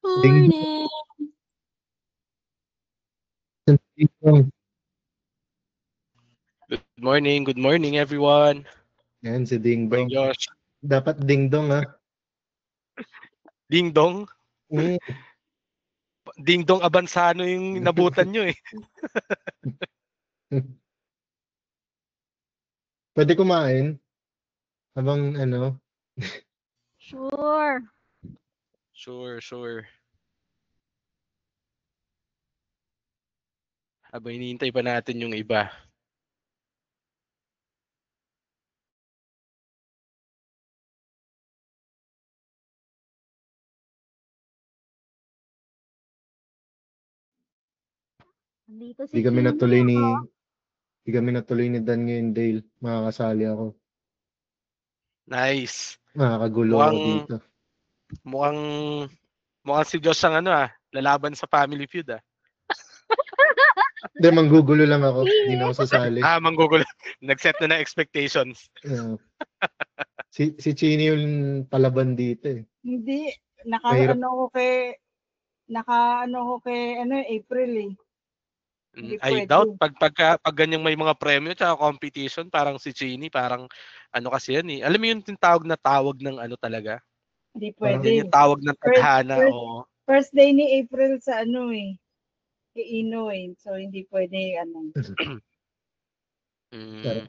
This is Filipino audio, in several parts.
Ding Morning. dong. Good morning everyone. Yan si Ding Morning Dong. Josh. Dapat Ding Dong ah. Ding Dong. Mm. Ding Dong Abansano yung nabutan nyo eh. Pwede kumain habang ano. Sure. Sure. Habang hinihintay pa natin yung iba. Dito si Di kami Chino. natuloy ni Di kami natuloy ni Dan ngayon, Dale. Makakasali ako. Nice. Makakagulo ako Mukhang dito. mukhang mukhang si Josh ang lalaban sa Family Feud ah. Hindi, manggugulo lang ako. Hindi na ako sasali. Manggugulo. Nag-set na ng expectations. Si Chini yung palaban dito eh. Hindi. Mahirap. Naka April eh. Hindi I pwede. doubt pag ganyang may mga premyo at competition, parang si Chini, parang kasi yan eh. Alam mo yung tinatawag na tawag ng talaga? Hindi Parang pwede. Yung tawag ng tadhana o First day ni April sa kay Ino eh. So hindi pwede okay.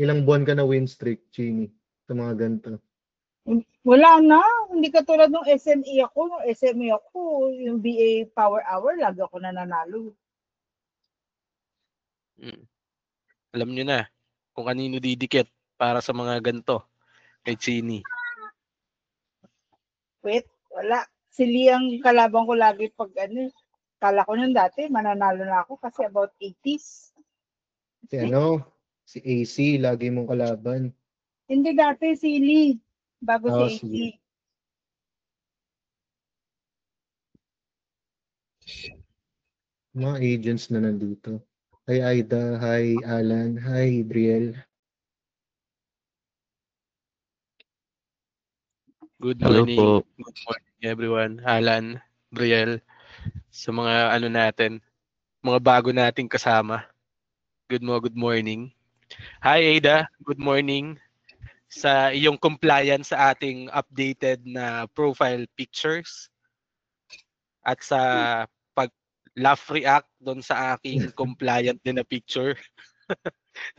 Ilang buwan ka na win streak, Chini, sa mga ganito? Wala na. Hindi katulad ng SME ako. Nung SME ako, yung BA Power Hour, lagi ako nananalo. Alam nyo na kung kanino didikit para sa mga ganito kay Chini. Wait, wala. Si Liang kalaban ko lagi pag kala ko nung dati, mananalo na ako kasi about 80s. Si AC, lagi mong kalaban. Hindi dati, si Lee. Bago si AC. Sige. Mga agents na nandito. Hi Aida, hi Alan, hi Brielle. Good Hello morning. po. Good morning everyone. Alan, Brielle, sa mga natin, mga bago nating kasama. Good morning. Hi Ada, good morning. Sa iyong compliance sa ating updated na profile pictures at sa laugh react doon sa aking compliant din na picture.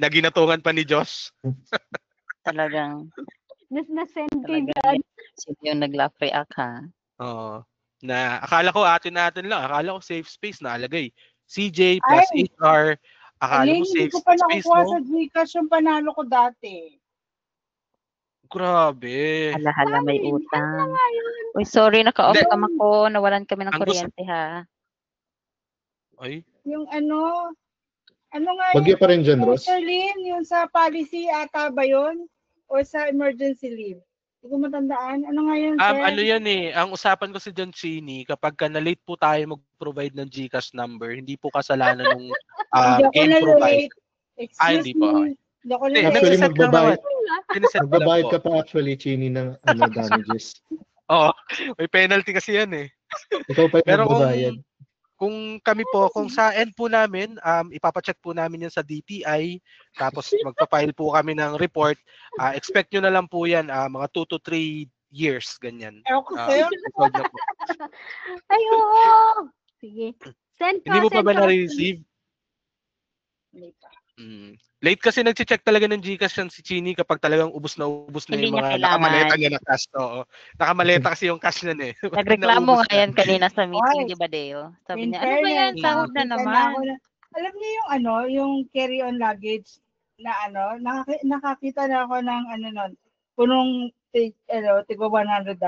Na ginatungan pa ni Josh. Talagang Na-send ko sino yung nag-laugh react ha? Oo. Na akala ko atin lang. Akala ko safe space na alagay. CJ plus HR. Akala mo safe space, hindi ko pa space, nakukuha no? sa Gcash yung panalo ko dati. Grabe. Hala, may utang. Uy, sorry, naka-off Hindi. cam ako. Nawalan kami ng Ang gusto- kuryente ha. Ay, Yung nga Bagyo pa rin dyan, Ross. Charlene, yung sa policy ata ba yun? O sa emergency leave? Hindi ko matandaan. Ano nga yun, sir? ano yan eh. Ang usapan ko si John Chini, kapag ka na-late po tayo mag-provide ng GCash number, hindi po kasalanan ng Hindi ako game provider. na-late. Excuse Hindi po. me. Hindi ako na-late. Actually, nagsiset lang naman. Siniset ko lang magbabayad po. ka pa actually, Chini, ng damages. Oo. May penalty kasi yan eh. Ikaw pa yung Pero magbabayad. kung kami po, kung sa end po namin, ipapacheck po namin yan sa DTI, tapos magpa-file po kami ng report, expect nyo na lang po yan, mga 2 to 3 years, ganyan. Ewan ko sa'yo. Resolve na po. Ay, oo. Sige. Send Hindi mo pa ba na-receive? Late kasi nag-check talaga ng GCash yan si Chini kapag talagang ubos na Hindi yung niya mga kailangan. nakamaleta niya na cash. Oo. Nakamaleta kasi yung cash niyan eh. Nagreklamo nga Naubos yan kanina sa meeting, di ba, Deo? Sabi niya, ano ba yan? Sahod na naman. Alam niyo yung carry-on luggage na nakakita na ako ng punong tigwa $100.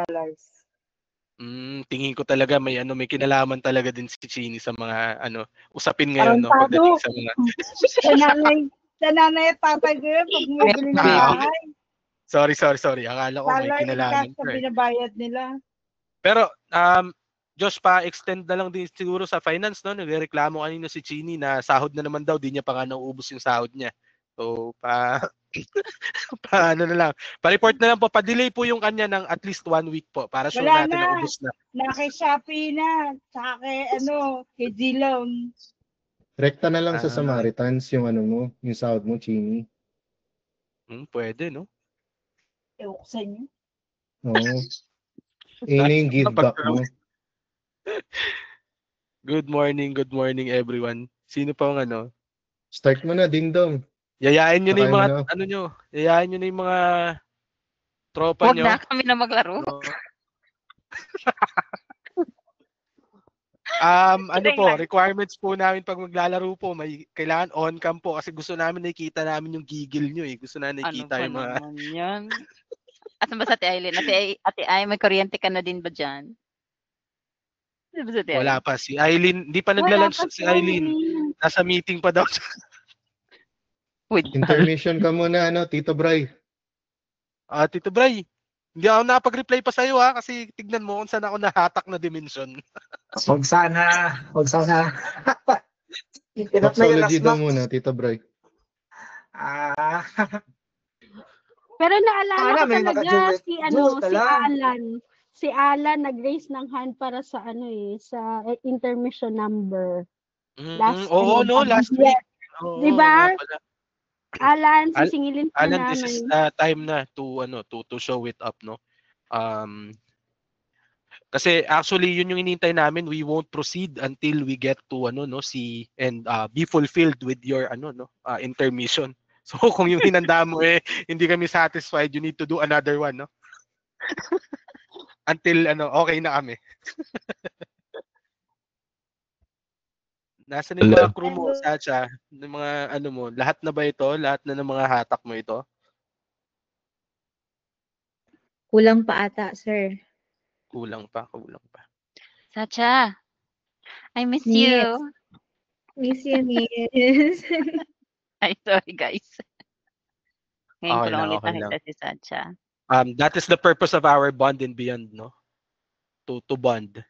Tingin ko talaga may kinalaman talaga din si Chini sa mga usapin ngayon no pagdating sa mga sa nanay at tatay ko yun pag may bili ng bahay. Sorry. Akala ko may kinalaman sa binabayad nila. Pero Josh, pa-extend na lang din siguro sa finance no, nagrereklamo kanina si Chini na sahod na naman daw, di niya pa nga nauubos yung sahod niya. So, ano na lang. Pa-report na lang po. Pa-delay po yung kanya ng at least 1 week po para sure Wala natin na. na ubos na. Naki-Shopee na. Saka kay Zilong. Rekta na lang sa Ah. Samaritans yung ano mo, yung sahod mo, Chini. Pwede, no? Ewan ko sa inyo. Oo. Yun yung give back mo. Good morning everyone. Sino pa ang ano? Start mo na, Ding Dong. Yayain nyo na Sakay yung mo mga, na. ano nyo, yayain nyo na yung mga tropa Huwag nyo. na kami na maglaro. No? Ano po, requirements po namin pag maglalaro po, may kailangan on-cam po kasi gusto namin nakikita namin yung gigil nyo eh. Gusto namin Ano nakikita ba yung mga... naman yan? Asan ba sa Ate Aileen? Ate Ay, may kuryente ka na din ba dyan? Di ba sa Ate Wala Aileen? pa. Si Eileen, hindi pa Wala nagla-lunch pa si Eileen. Nasa meeting pa daw. Wait, Intermission ka muna, Tito Bray. Tito Bray, hindi ako nakapag-reply pa sa'yo ha kasi tignan mo kung saan ako nahatak na dimension. Huwag sana. Hirap na yun, Toxology daw Asma. muna, Tito Bray. Pero naalala Sana ko may talaga maka-duet. si Duet na si lang. Alan. Si Alan nag-raise ng hand para sa sa intermission number. Last Oo, last week. Oo, Diba? nga pala. Alan, sisingilin ka Alan, this is namin. time na to show it up, no? Kasi actually yun yung inintay namin, we won't proceed until we get to see and be fulfilled with your intermission. So kung yung hinanda mo hindi kami satisfied, you need to do another one, no? Until okay na kami. Nasaan yung mga crew mo, Sacha? Yung mga mo, lahat na ba ito? Lahat na ng mga hatak mo ito? Kulang pa ata, sir. Kulang pa. Sacha, I miss Yes. you. Miss you, miss. Ay, sorry guys. Ngayon ko Okay lang lang, ulit okay nakita si Sacha. That is the purpose of our Bond and Beyond, no? To bond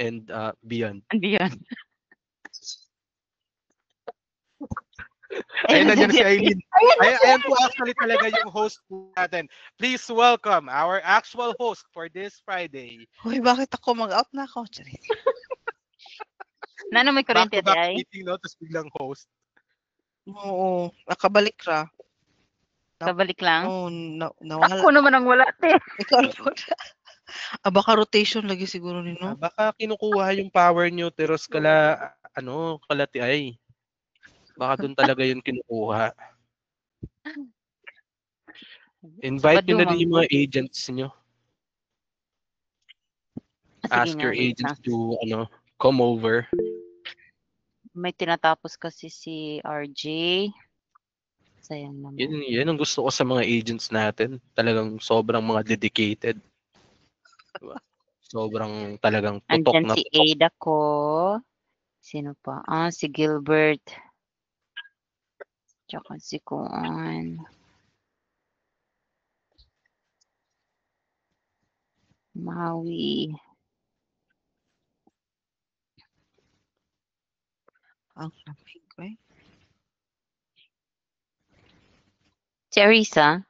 and beyond. And beyond. Ayun, nandiyan si Aileen. Ayan po actually talaga yung host po natin. Please welcome our actual host for this Friday. Hoy, bakit ako mag-out na ako? Charis. Nano may kuryente Back-to-back ay? meeting, no? Tapos biglang host. Oo, nakabalik ra. Kabalik lang? Oo, nawala. Ako naman ang wala, te. Ikaw lang wala. Baka rotation lagi siguro nino. Baka kinukuha yung power nyo, teros kalati ay. Baka doon talaga yun kinukuha. Invite nyo na din yung mga agents nyo. Ask your agents to come over. May tinatapos kasi si RJ. Sayang naman. Yan ang gusto ko sa mga agents natin. Talagang sobrang mga dedicated. Diba? Sobrang talagang tutok andyan na si tutok. Ada ko. Sino pa? Si Gilbert. Tsaka si Kuan. Maui. Ang lamig ko eh. Si Arisa.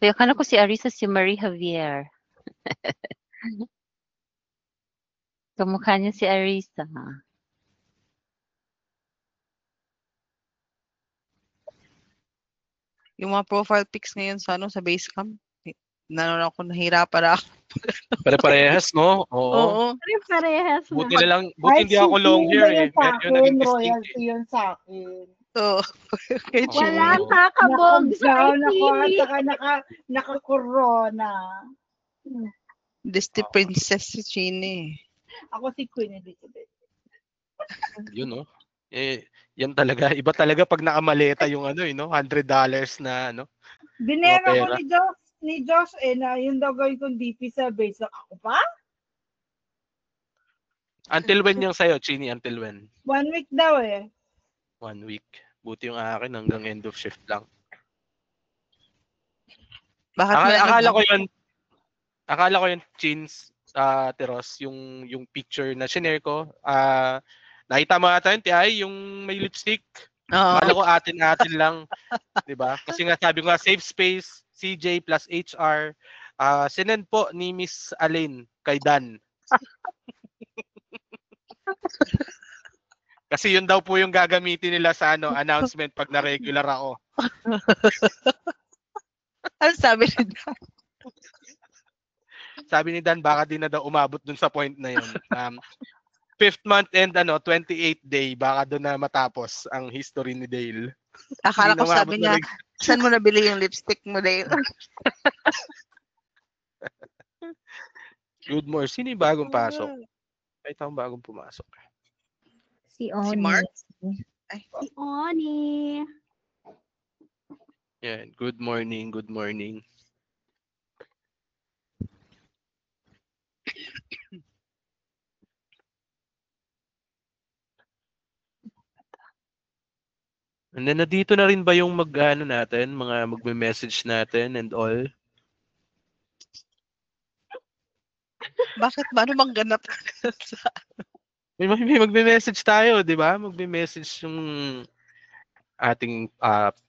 Kaya akala ko si Arisa si Marie Javier. Kamukha niya si Arisa. Yung mga profile pics ngayon sa sa Basecamp, ako nahirapan ako. Pare-parehas, no? Oo. Oo. Parehas na. Buti na lang, buti hindi ako long hair eh. Meron yung naging distinct. Royalty yun sa akin. Oo. Kay Oo. Walang kakabog sa Naka-gown ako at Chini. saka naka-corona. Disney Princess si Chini. Ako si Queen Elizabeth. Yun, no? Yan talaga. Iba talaga pag nakamaleta yung $100 na Dinero ko pera. ni Josh na yung daw gawin kong DP sa base. Ako pa? Until when yung sa'yo, Chini? Until when? 1 week daw 1 week. Buti yung akin hanggang end of shift lang. Bakit Akala ko yun, Chins, Teros, yung picture na shinare ko. Nakita mo ata yun, Tiay, yung may lipstick. Oo. Akala ko atin-atin lang. Diba? Kasi nga sabi ko nga, safe space, CJ plus HR. Sinend po ni Miss Alain kay Dan. Kasi yun daw po yung gagamitin nila sa announcement pag na-regular ako. Ano sabi ni Dan? Sabi ni Dan, baka di na daw umabot dun sa point na yun. 5th month and 28th day, baka doon na matapos ang history ni Dale. Akala Hindi ko na sabi umabot niya, na saan mo nabili yung lipstick mo, Dale? Good morning. Sino yung bagong pasok? Kahit akong bagong pumasok. Si Si Oni. Mark? Si Oni. Yan. Good morning. Good morning. And then, nandito na rin ba yung natin, mga magme-message natin and all? Bakit ba? Ano bang ganap? May magme-message tayo, di ba? Magme-message yung ating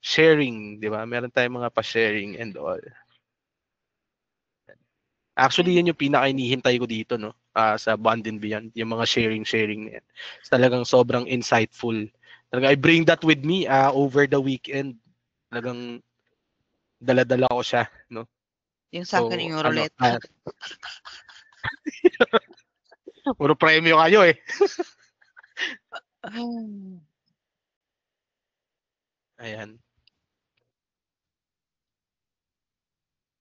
sharing, di ba? Meron tayong mga pa-sharing and all. Actually, yan yung pinaka-inihintay ko dito, no? Sa Bond and Beyond, yung mga sharing na yan. Talagang sobrang insightful. Talagang I bring that with me over the weekend. Talagang dala-dala ko siya, no? Yung sa akin yung roulette. Puro premyo kayo eh. Ayan.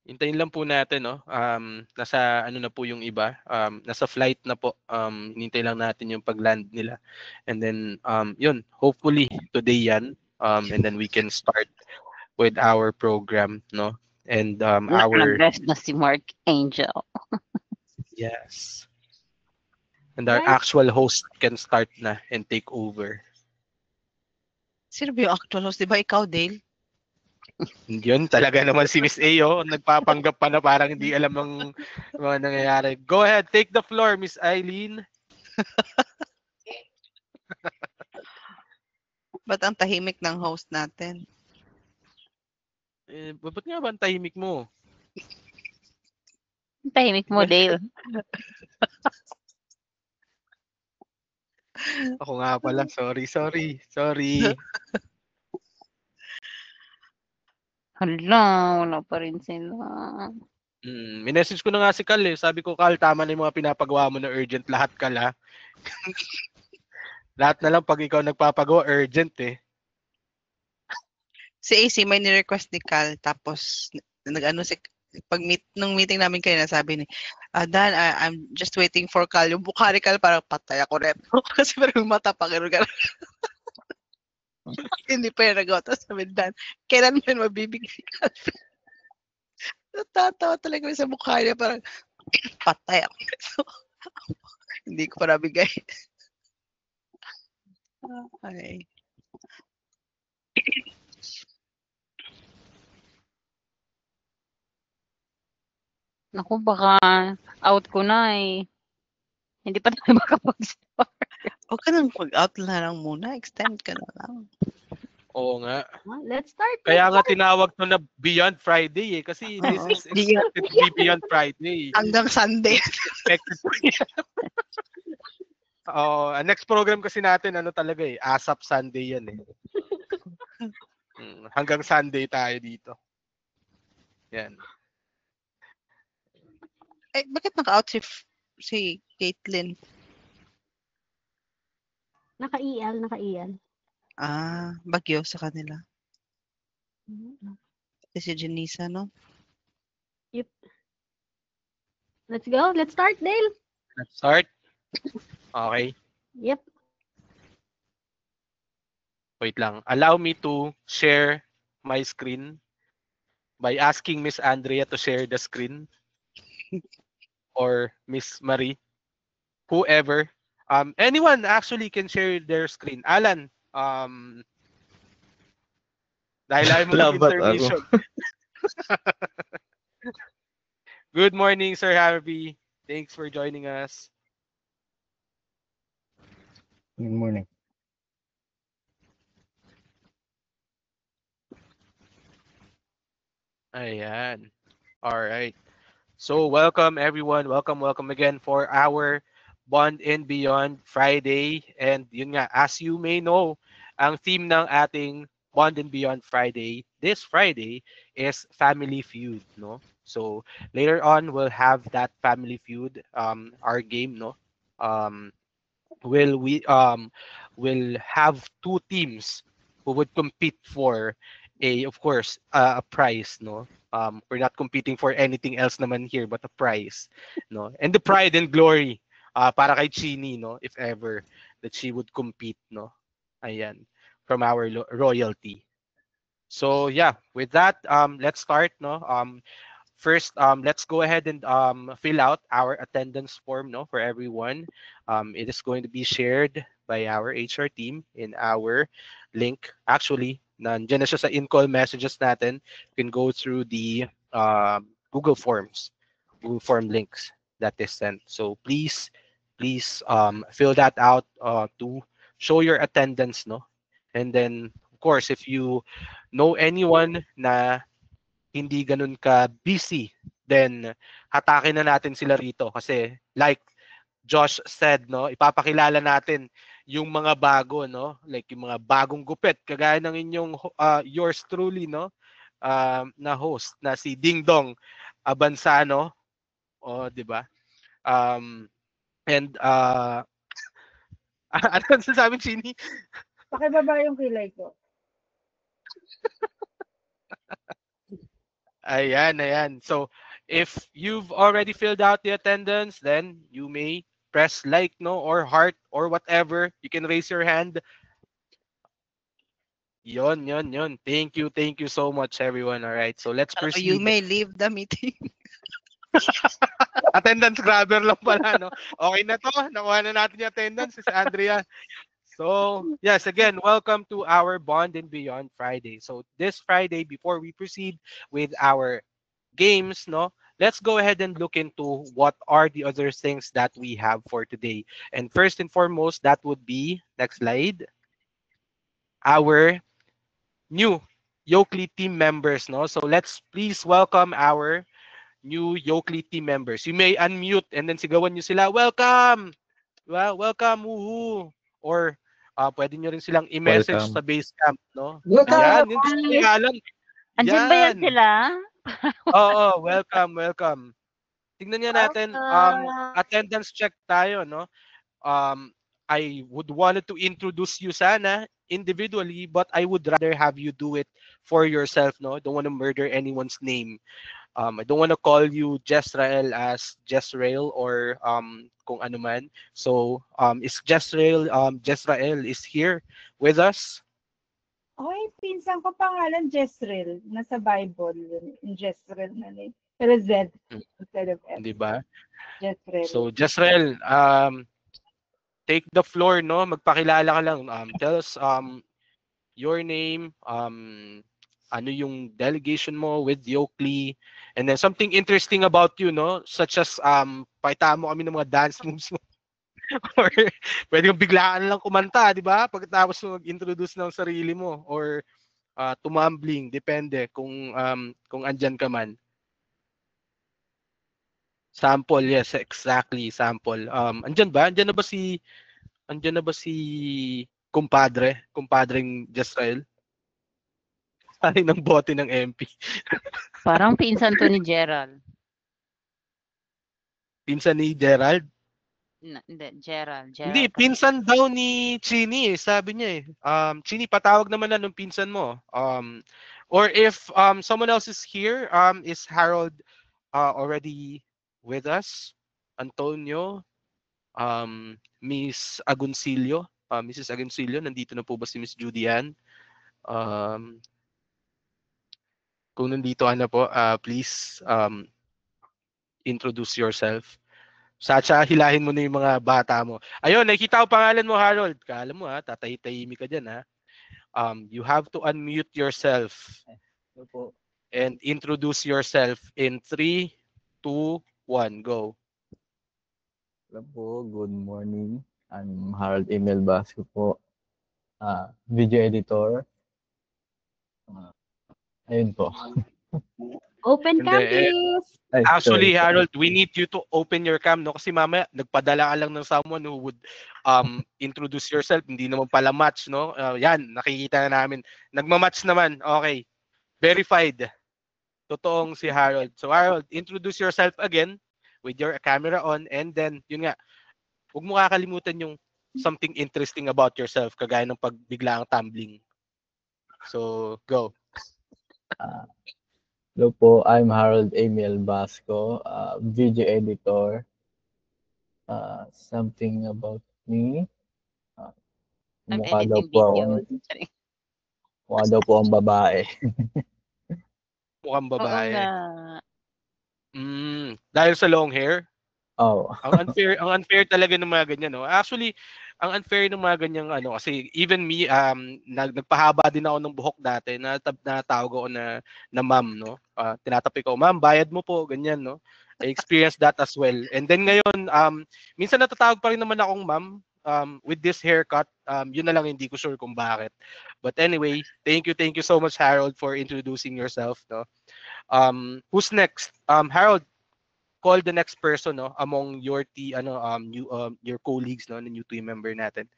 Hintayin lang po natin, no? Nasa ano na po yung iba. Nasa flight na po. Hinintay lang natin yung pag-land nila. And then yun, hopefully today yan. And then we can start with our program, no? And our Nag-rest na si Mark Angel. yes. And our Guys. actual host can start na and take over. Sino ba yung actual host? Di ba ikaw, Dale? Yun talaga naman si Miss A, nagpapanggap pa na parang hindi alam ang mga nangyayari. Go ahead, take the floor, Miss Eileen. Ba't ang tahimik ng host natin? Ba't nga ba ang tahimik mo? Tahimik mo, Dale. Ako nga pala, sorry. Hala, wala pa rin sila. Minessage ko na nga si Cal eh. Sabi ko, Cal, tama na yung mga pinapagawa mo na urgent. Lahat, Cal, ha? Lahat na lang pag ikaw nagpapagawa, urgent eh. Si AC may ni-request ni Cal, tapos nag-ano si nung meeting namin kanina, sabi ni Dan, I'm just waiting for Cal. Yung mukha ni Cal parang patay ako rin. Kasi parang yung mata pa gano'n. Hindi pa yung nagawa. Tapos sabi ni Dan, kailan mo yun mabibigay si Cal? Natatawa talaga sa mukha niya, parang patay ako. Hindi ko pa nabigay. Ay. Naku, baka out ko na eh. Hindi pa tayo makapag-start. Huwag ka nang mag-out na lang muna. Extend ka na lang. Oo nga. Let's start. Kaya nga tinawag to na Beyond Friday eh. Kasi this is expected to be Beyond Friday. Hanggang Sunday. Expected to be. Next program kasi natin, talaga eh. ASAP Sunday yan eh. Hanggang Sunday tayo dito. Yan. Eh, bakit naka-out si Caitlyn? Naka-EL. Bagyo sa kanila. Si Janisa, no? Yep. Let's go. Let's start, Dale. Let's start. Okay. Yep. Wait lang. Allow me to share my screen by asking Miss Andrea to share the screen. Or Miss Marie. Whoever. Anyone actually can share their screen. Alan, dahil ayaw mo mag-intermission. Good morning, Sir Harvey. Thanks for joining us. Good morning. Ayan. All right. So welcome everyone. Welcome again for our Bond and Beyond Friday. And yun nga, as you may know, ang theme ng ating Bond and Beyond Friday this Friday is Family Feud, no? So later on we'll have that Family Feud, our game, no? Um, will we will have two teams who would compete for a, of course, a prize, no? We're not competing for anything else naman here but a prize, no? And the pride and glory para kay Chini, no, if ever that she would compete, no? Ayan, from our royalty. So yeah, with that, let's start, no? First, let's go ahead and fill out our attendance form, no, for everyone. It is going to be shared by our HR team in our link. Actually, nandiyan na siya sa in-call messages natin. You can go through the Google Forms, Google Form links that is sent. So please fill that out to show your attendance, no? And then, of course, if you know anyone na hindi ganun ka busy, then hatakin na natin sila rito kasi like Josh said, no, ipapakilala natin yung mga bago, no, like yung mga bagong gupit kagaya ng inyong yours truly, no, na host na si Ding Dong Abansano, o di ba? And ano ang sasabi, Chini? Pakibaba yung kilay ko. Ayan. So, if you've already filled out the attendance, then you may press like, no, or heart, or whatever. You can raise your hand. Yon. Thank you so much, everyone. All right, so let's So you proceed. may leave the meeting. Attendance grabber lang pala, no? Okay na to. Nakuha na natin yung attendance, si Andrea. So, yes, again, welcome to our Bond and Beyond Friday. So, this Friday, before we proceed with our games, no, let's go ahead and look into what are the other things that we have for today. And first and foremost, that would be, next slide, our new Yokley team members, no? So let's please welcome our new Yokley team members. You may unmute and then sigawan nyo sila, welcome! Well, welcome, woohoo! Or pwede nyo rin silang i-message Welcome. sa Basecamp, no? Welcome! Yan, yung gusto ni Alan. Andyan ba yan sila? Oo, welcome. Tingnan niya natin, attendance check tayo, no? I would wanted to introduce you sana individually, but I would rather have you do it for yourself, no? Don't want to murder anyone's name. I don't want to call you Jezrael as Jezrael or kung ano man. So, is Jezrael is here with us? Ay, pinsan ko pangalan Jezreel. Nasa Bible. Yung Jezreel na name. Pero Z instead of F. Di ba? Jezreel. So, Jezrael, take the floor, no? Magpakilala ka lang. Tell us your name, ano yung delegation mo with Yokley, and then something interesting about you, no? Such as pakita mo kami ng mga dance moves mo. Or pwede kang biglaan lang kumanta, di ba? Pagkatapos mo mag-introduce ng sarili mo or tumambling, depende kung andyan ka man. Sample, yes, exactly, sample. Andyan na ba si kumpadreng Jezrael? Ay, ng bote ng MP. Parang pinsan to ni Gerald. Pinsan ni Gerald? Hindi, Gerald. Hindi, pinsan daw ni Chini eh. Sabi niya eh. Chini, patawag naman na nung pinsan mo. Or if someone else is here, is Harold already with us? Antonio? Miss Agoncillo? Mrs. Agoncillo, nandito na po ba si Miss Judy Ann? Kung nandito ka na po, please introduce yourself. Sacha, hilahin mo na yung mga bata mo. Ayun, nakikita ko pangalan mo, Harold. Kala mo ha, tatay-tahimik ka dyan ha. You have to unmute yourself and introduce yourself in 3, 2, 1, go. Hello po, good morning. I'm Harold Emil Basco po, video editor. Ayun po. Open Hindi, campus. Ay, actually, sorry. Harold, we need you to open your cam, no? Kasi mamaya, nagpadala ka lang ng someone who would introduce yourself. Hindi naman pala match, no? Yan, nakikita na namin. Nagmamatch naman. Okay. Verified. Totoong si Harold. So, Harold, introduce yourself again with your camera on. And then, yun nga, huwag mo kakalimutan yung something interesting about yourself, kagaya ng pagbiglaang tumbling. So, go. Hello po, I'm Harold Emil Basco, video editor. Something about me. I'm Mukha daw editing po videos. mukha daw po ang babae. Mukhang Oo babae. nga. Dahil sa long hair? Oh. Ang unfair talaga ng mga ganyan, no? Actually, ang unfair ng mga ganyang ano, kasi even me, nagpahaba din ako ng buhok dati, natawag ako na ma'am, no? Tinatapi ko, ma'am, bayad mo po, ganyan, no? I experienced that as well. And then ngayon, minsan natatawag pa rin naman akong ma'am, with this haircut. Yun na lang, hindi ko sure kung bakit. But anyway, thank you so much, Harold, for introducing yourself, no? Who's next? Harold, call the next person, no, among your your colleagues, no, na new team member natin.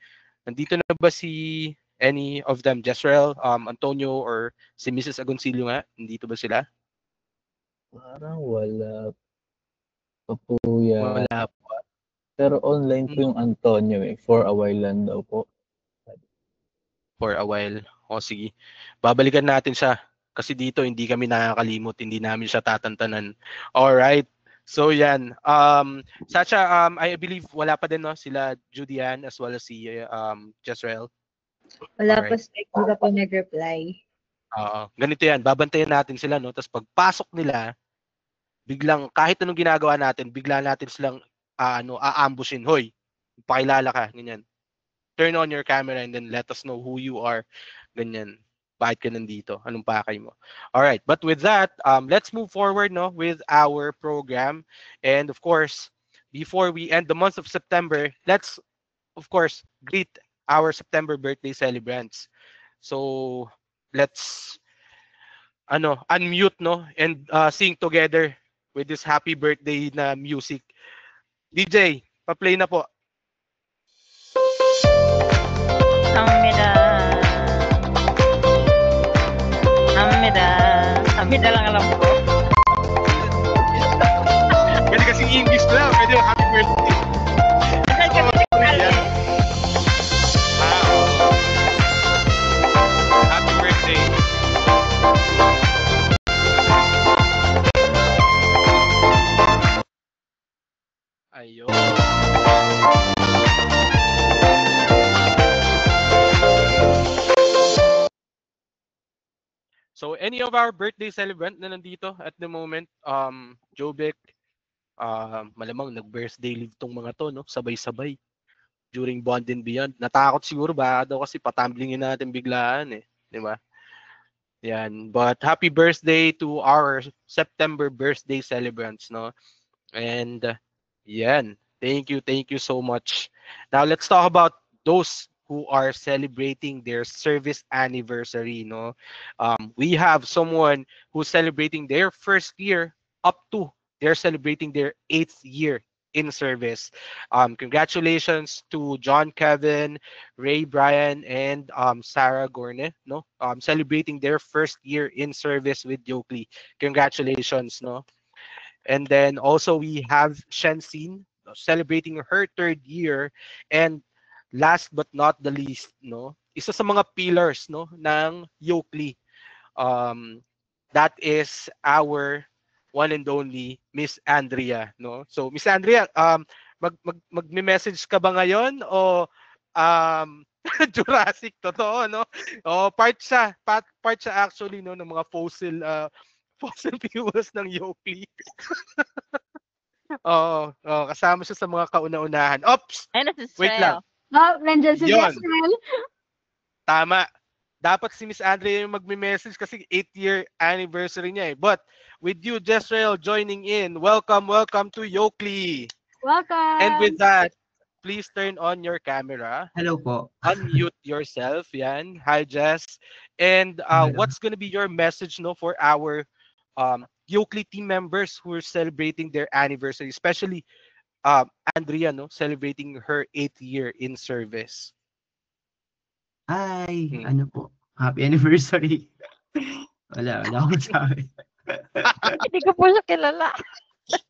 Nandito na ba si any of them, Jezreel, Antonio, or si Mrs. Agoncillo nga? Nandito ba sila? Parang wala pa po yan. Wala po. Pero online po yung Antonio, for a while lang daw po. For a while. O sige. Babalikan natin siya. Kasi dito hindi kami nakakalimot, hindi namin siya tatantanan. Alright. So yan. Sacha, I believe wala pa din, no, sila Judian as well as si Jezreel. Wala Alright. pa sir, hindi pa po nag-reply. Ganito yan, babantayan natin sila, no? Tapos pagpasok nila, biglang kahit anong ginagawa natin, bigla natin silang aambushin. Hoy, pakilala ka, ganyan. Turn on your camera and then let us know who you are. Ganyan. Bakit ka nandito? Anong pakay mo? All right. But with that, let's move forward, no, with our program. And of course, before we end the month of September, let's, of course, greet our September birthday celebrants. So, let's unmute, no, and sing together with this happy birthday na music. DJ, pa-play na po. Hamida lang alam ko. Pwede kasing English na, pwede yung happy birthday. Happy birthday. Ayun. So any of our birthday celebrant na nandito at the moment, Jobic, malamang nag-birthday leave tong mga to, no? Sabay-sabay during Bond and Beyond. Natakot siguro ba daw kasi patamblingin natin biglaan, di ba? Yan. But happy birthday to our September birthday celebrants, no? And yan. Thank you so much. Now let's talk about those who are celebrating their service anniversary, no? We have someone who's celebrating their first year up to they're celebrating their 8th year in service. Congratulations to John Kevin, Ray Bryan, and Sarah Gorne, no? Celebrating their first year in service with Yokley. Congratulations, no? And then also we have Shensin celebrating her 3rd year, and last but not the least, no, isa sa mga pillars, no, ng Yokley, that is our one and only Miss Andrea, no? So Miss Andrea, magme-message ka ba ngayon o Jurassic, totoo, no? O part siya actually, no, ng mga fossil fuels ng Yokley. Kasama siya sa mga kauna-unahan. Oops! Ay, nasa Wait lang. Nandiyan si Yun. Jezreel. Tama. Dapat si Miss Andrea yung magme-message kasi 8th year anniversary niya eh. But with you, Jezreel, joining in, welcome to Yokley. Welcome. And with that, please turn on your camera. Hello po. Unmute yourself. Yan. Hi, Jess. And Hello. what's gonna be your message, no, for our Yokley team members who are celebrating their anniversary, especially Andrea, no, celebrating her 8th year in service. Hi, Hmm. ano po? Happy anniversary. Wala akong sabi. Hindi ko po siya kilala.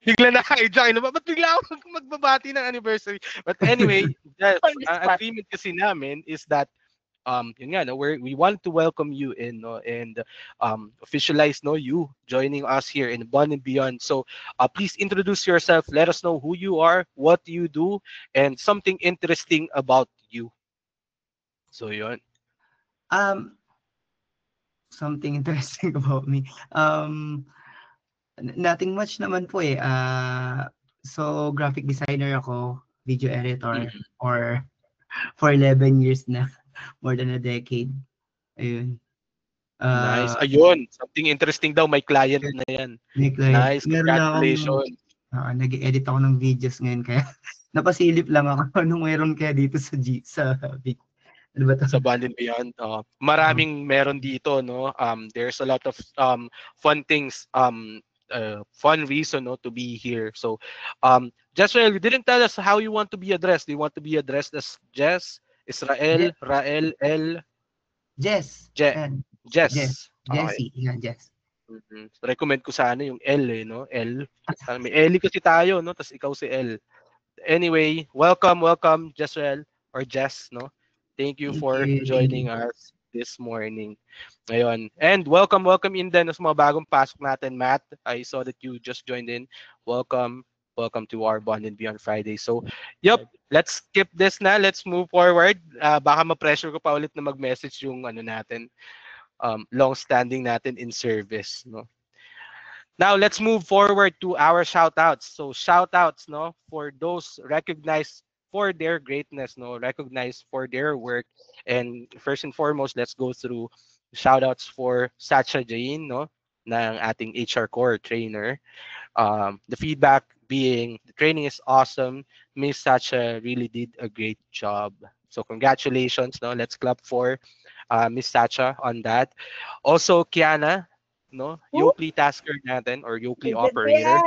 Bigla na hijack, no? Ba't bigla ako magbabati ng anniversary? But anyway, Jess, On the ang spot. agreement kasi namin is that yun nga, no, we want to welcome you in, no, and officialize, no, you joining us here in Bond and Beyond. So please introduce yourself. Let us know who you are, what you do, and something interesting about you. So yun. Something interesting about me. Nothing much naman po eh. So graphic designer ako, video editor or for 11 years na, more than a decade. Ayun. Nice. Ayun, something interesting daw, may client na yan. May client. Nice, Meron na akong congratulations. nag-edit ako ng videos ngayon kaya napasilip lang ako nung meron kaya dito sa ano ba to? Sa Bond and Beyond. Maraming meron dito, no? There's a lot of fun things, fun reason, no, to be here. So, Jessrael, you didn't tell us how you want to be addressed. Do you want to be addressed as Jess, Israel, Rael, El? Jess. Jess. Jessie. Yan, Jess. Recommend ko sana yung L, eh, no? L. May Ellie kasi tayo, no? Tapos ikaw si L. Anyway, welcome, Jessrael or Jess, no? Thank you for joining us this morning. Ngayon. And welcome in din sa mga bagong pasok natin, Matt. I saw that you just joined in. Welcome to our Bond and Beyond Friday. So, yep, let's skip this na. Let's move forward. Baka ma-pressure ko pa ulit na mag-message yung ano natin, long-standing natin in service, no? Now, let's move forward to our shout-outs. So, shout-outs, no, for those recognized for their greatness, no, recognized for their work. And first and foremost, let's go through shout-outs for Sacha Jain, no, ng ating HR Core trainer. The feedback being, the training is awesome. Miss Sacha really did a great job. So congratulations, no? Let's clap for Miss Sacha on that. Also, Kiana, no? Yokley tasker natin or Yokley operator.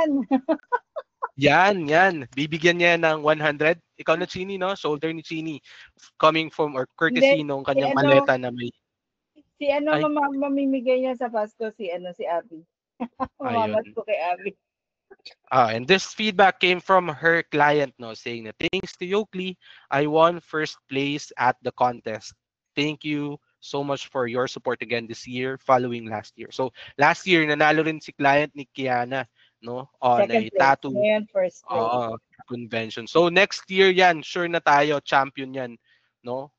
Yan. Bibigyan niya ng 100. Ikaw na, Chini, no? Shoulder ni Chini. Coming from or courtesy nung kanyang maleta na may... Si mamimigay niya sa Pasko, si Abby. Mamamas ko kay Abby. And this feedback came from her client, no, saying that thanks to Yokley, I won first place at the contest. Thank you so much for your support again this year, following last year. So last year, nanalo rin si client ni Kiana, no, on a tattoo first place. Convention. So next year yan, sure na tayo, champion yan, no?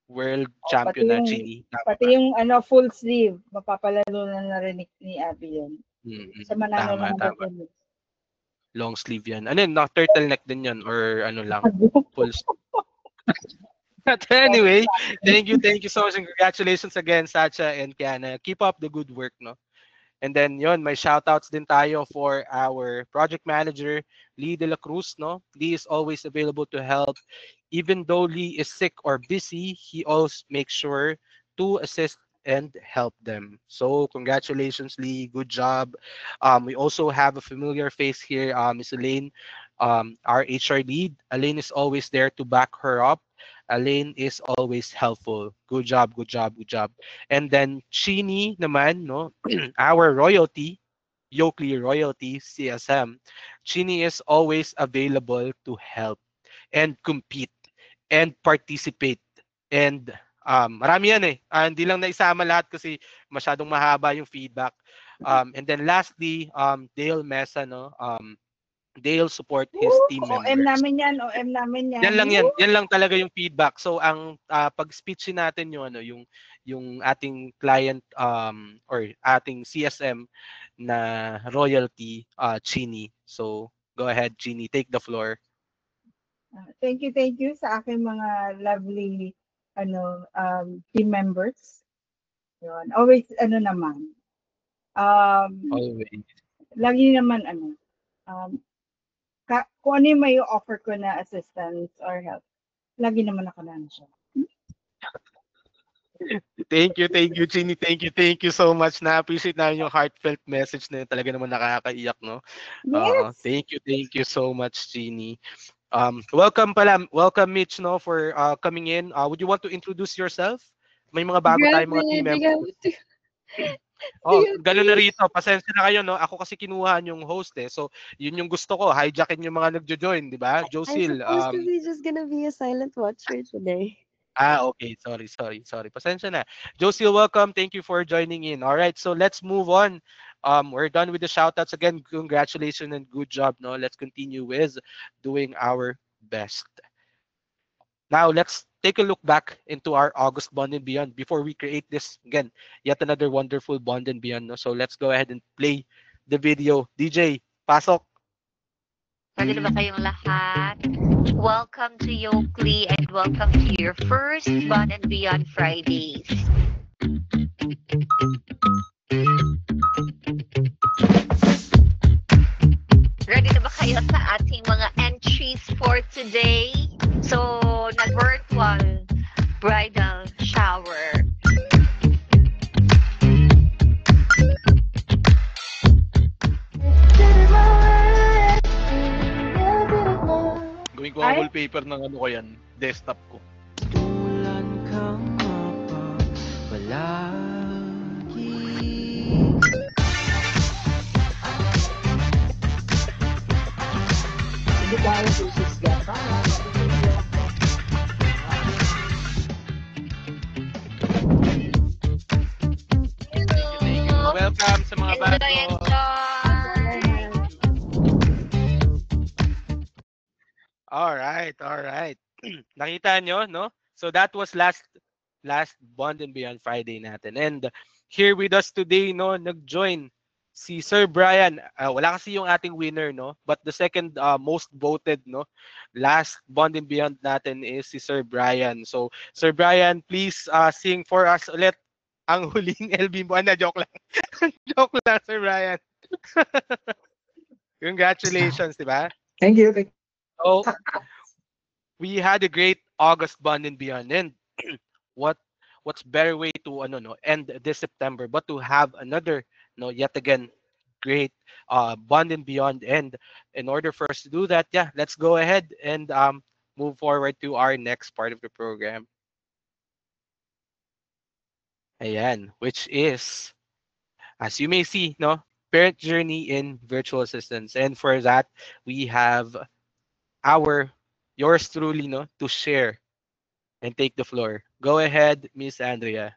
World champion na, Chini. Pati yung full sleeve, mapapalalo na rin ni Abby yun. Sa manalo ng tama. Long sleeve yan. Ano yun? Turtleneck din yan or ano lang? Full sleeve. But anyway, thank you so much and congratulations again, Sacha and Kiana. Keep up the good work, no? And then yon, may shoutouts din tayo for our project manager, Lee De La Cruz, no? Lee is always available to help. Even though Lee is sick or busy, he always makes sure to assist and help them. So congratulations, Lee. Good job. We also have a familiar face here, Miss Elaine, our HR lead. Elaine is always there to back her up. Elaine is always helpful. Good job. And then Chini naman, no, our royalty, Yokley royalty, CSM. Chini is always available to help and compete and participate. And marami yan eh. Hindi lang naisama lahat kasi masyadong mahaba yung feedback. And then lastly, Dale Mesa, no, Dale support his team members. OM namin yan. Yan lang talaga yung feedback. So ang pag-speech natin yung ating client or ating CSM na royalty, Chini. So go ahead, Chini, take the floor. Thank you sa aking mga lovely team members. Yun. Always naman. Always. Lagi naman kung ano yung may offer ko na assistance or help, lagi naman ako nandiyan. Thank you, Chini. Thank you so much. Na-appreciate namin yung heartfelt message na yun. Talaga naman nakakaiyak, no? Yes. Thank you so much, Chini. Welcome Mitch, no, for coming in. Would you want to introduce yourself? May mga bago tayong mga team members. Ganun na rito. Pasensya na kayo, no? Ako kasi kinuha yung host eh. So, yun yung gusto ko. Hijackin yung mga nagjo-join, di ba? Josil. I'm supposed to be just gonna be a silent watcher today. Okay. Sorry. Pasensya na. Josie, welcome. Thank you for joining in. All right, so let's move on. We're done with the shoutouts. Again, congratulations and good job. No, let's continue with doing our best. Now, let's take a look back into our August Bond and Beyond before we create this, again, yet another wonderful Bond and Beyond. No? So let's go ahead and play the video. DJ, pasok. Ready na ba kayong lahat? Welcome to Yoakley and welcome to your first Bond and Beyond Fridays. Ready na ba kayo sa ating mga entries for today? So, nag-virtual bridal shower. Gawin ko ang wallpaper ng ano ko yan, desktop ko. Tulan kang mapapalagi. Hindi tayo susis gata. Welcome sa mga bago. All right. Nakita nyo, no? So that was last Bond and Beyond Friday natin. And here with us today, no, nag-join si Sir Brian. Wala kasi yung ating winner, no? But the second most voted, no, last Bond and Beyond natin is si Sir Brian. So Sir Brian, please sing for us ulit ang huling LB mo. Joke lang. Joke lang, Sir Brian. Congratulations, di ba? Thank you. So, we had a great August Bond and Beyond, and what's better way to end this September but to have another yet again great Bond and Beyond. And in order for us to do that, let's go ahead and move forward to our next part of the program. Ayan, which is, as you may see, parent journey in virtual assistants. And for that, we have yours truly, to share and take the floor. Go ahead, Miss Andrea.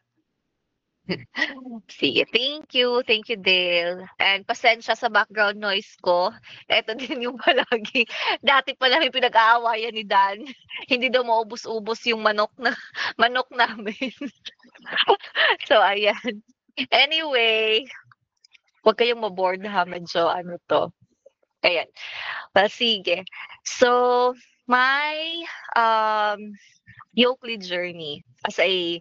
Sige, thank you, Dale. And pasensya sa background noise ko. Ito din yung palagi. Dati pa namin pinag-aawayan ni Dan. Hindi daw maubos-ubos yung manok namin. So, ayan. Anyway, huwag kayong maboard ha. Medyo to. Ayan. Well, sige. So, my Yoakley journey as a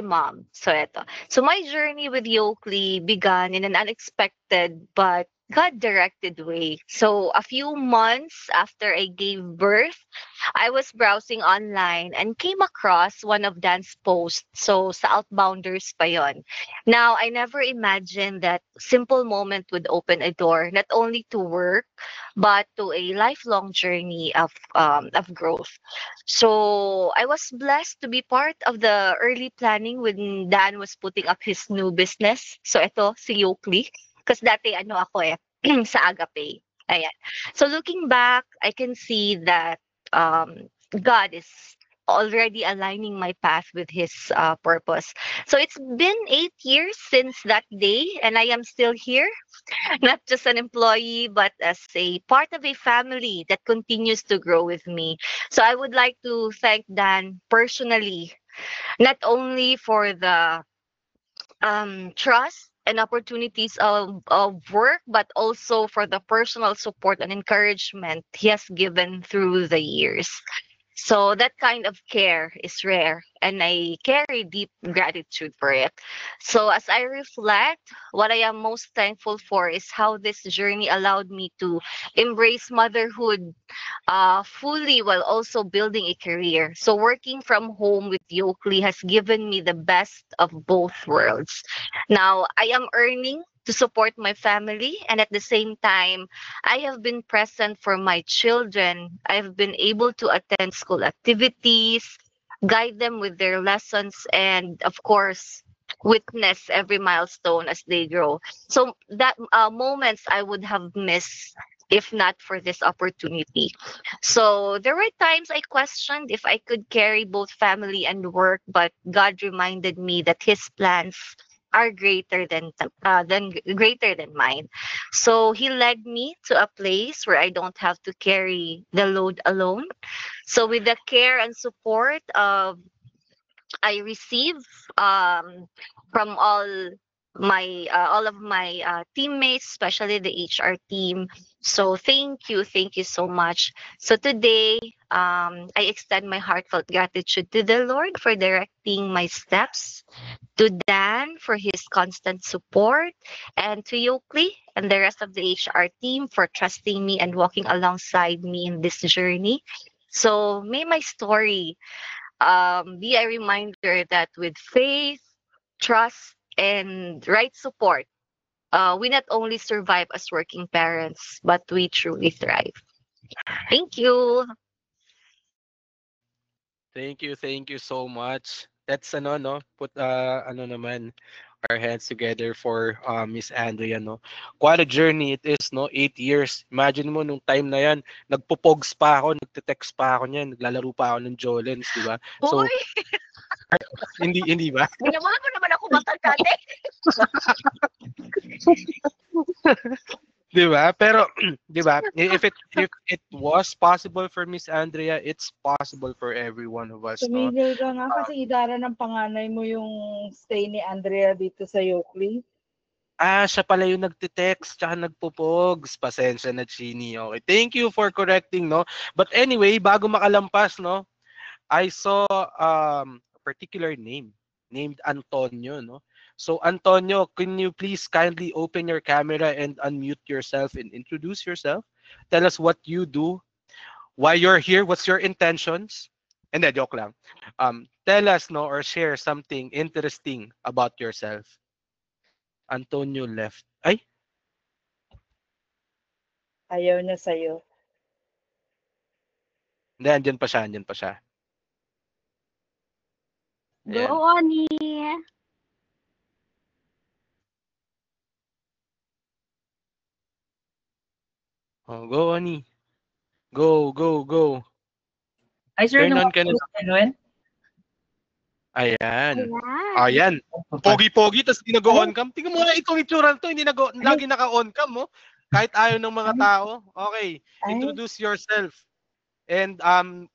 mom. So eto. So my journey with Yoakley began in an unexpected but God-directed way. So a few months after I gave birth, I was browsing online and came across one of Dan's posts. So sa Outbounders pa yon. Now, I never imagined that simple moment would open a door not only to work but to a lifelong journey of growth. So I was blessed to be part of the early planning when Dan was putting up his new business. So ito si Yoakley. Because dati ako sa Agape. Ayan. So looking back, I can see that God is already aligning my path with his purpose. So it's been 8 years since that day and I am still here, not just an employee, but as a part of a family that continues to grow with me. So I would like to thank Dan personally, not only for the trust and opportunities of work, but also for the personal support and encouragement he has given through the years. So that kind of care is rare, and I carry deep gratitude for it. So as I reflect, what I am most thankful for is how this journey allowed me to embrace motherhood fully while also building a career. So working from home with Yoakley has given me the best of both worlds. Now I am earning to support my family, and at the same time I have been present for my children. I've been able to attend school activities, guide them with their lessons, and of course witness every milestone as they grow. So that moments I would have missed if not for this opportunity. So there were times I questioned if I could carry both family and work, but God reminded me that His plans are greater than mine. So He led me to a place where I don't have to carry the load alone. So with the care and support I receive um, from all of my teammates, especially the HR team. So thank you so much. So today, I extend my heartfelt gratitude to the Lord for directing my steps, to Dan for his constant support, and to Yoakley and the rest of the HR team for trusting me and walking alongside me in this journey. So may my story be a reminder that with faith, trust, and right support, we not only survive as working parents, but we truly thrive. Thank you. Thank you so much. That's ano no, put ano naman our hands together for Miss Andrea no. Quite a journey it is no, 8 years. Imagine mo nung time na yan, nagpo-pogs pa ako, nagte-text pa ako niyan, naglalaro pa ako ng Jolens, di ba? So Hoy, hindi ba? ginawa mo naman ako matagate. Di ba? Pero di ba? If it was possible for Miss Andrea, it's possible for every one of us, no? Tumigil ka nga kasi idara ng panganay mo yung stay ni Andrea dito sa Yoakley. Siya pala yung nagte-text tsaka nagpo-pogs. Pasensya na, Chini. Okay. Thank you for correcting, no? But anyway, bago makalampas, no? I saw a particular name named Antonio, no? So Antonio, can you please kindly open your camera and unmute yourself and introduce yourself? Tell us what you do, why you're here, what's your intentions? And then joke lang. Tell us no or share something interesting about yourself. Antonio left. Ay, Ayaw niya sa'yo. hindi, andyan pa siya, andyan pa siya. Go, Ayan. Oni! Oh, go, Ani. Go, go, go. Ay, sir, Turn on ka na. Ayan. Ayan. Ayan. Ayan. Pogi-pogi, tapos hindi nag-on cam. Tingnan mo na itong itsura to, hindi lagi naka-on cam, oh. Kahit ayaw ng mga tao. Okay, introduce yourself. And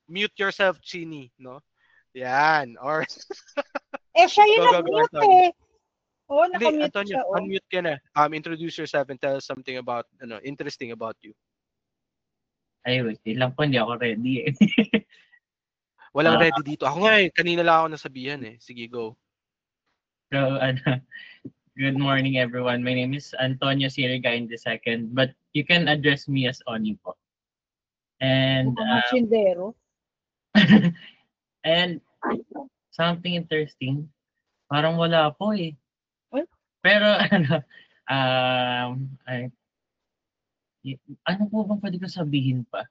mute yourself, Chini, no? Yan. Or Siya yung nag-mute eh. Oo, hindi, nakamute Antonio, siya. Oh. unmute ka na. Introduce yourself and tell us something about, interesting about you. Ay, wait lang po, hindi ako ready eh. Walang ready dito. Ako nga eh, kanina lang ako nasabihan eh. Sige, go. So, good morning everyone. My name is Antonio Sirigain II, but you can address me as Oni po. And Sindero. and something interesting, parang wala po eh. What? Pero ano po bang pwede ko sabihin pa?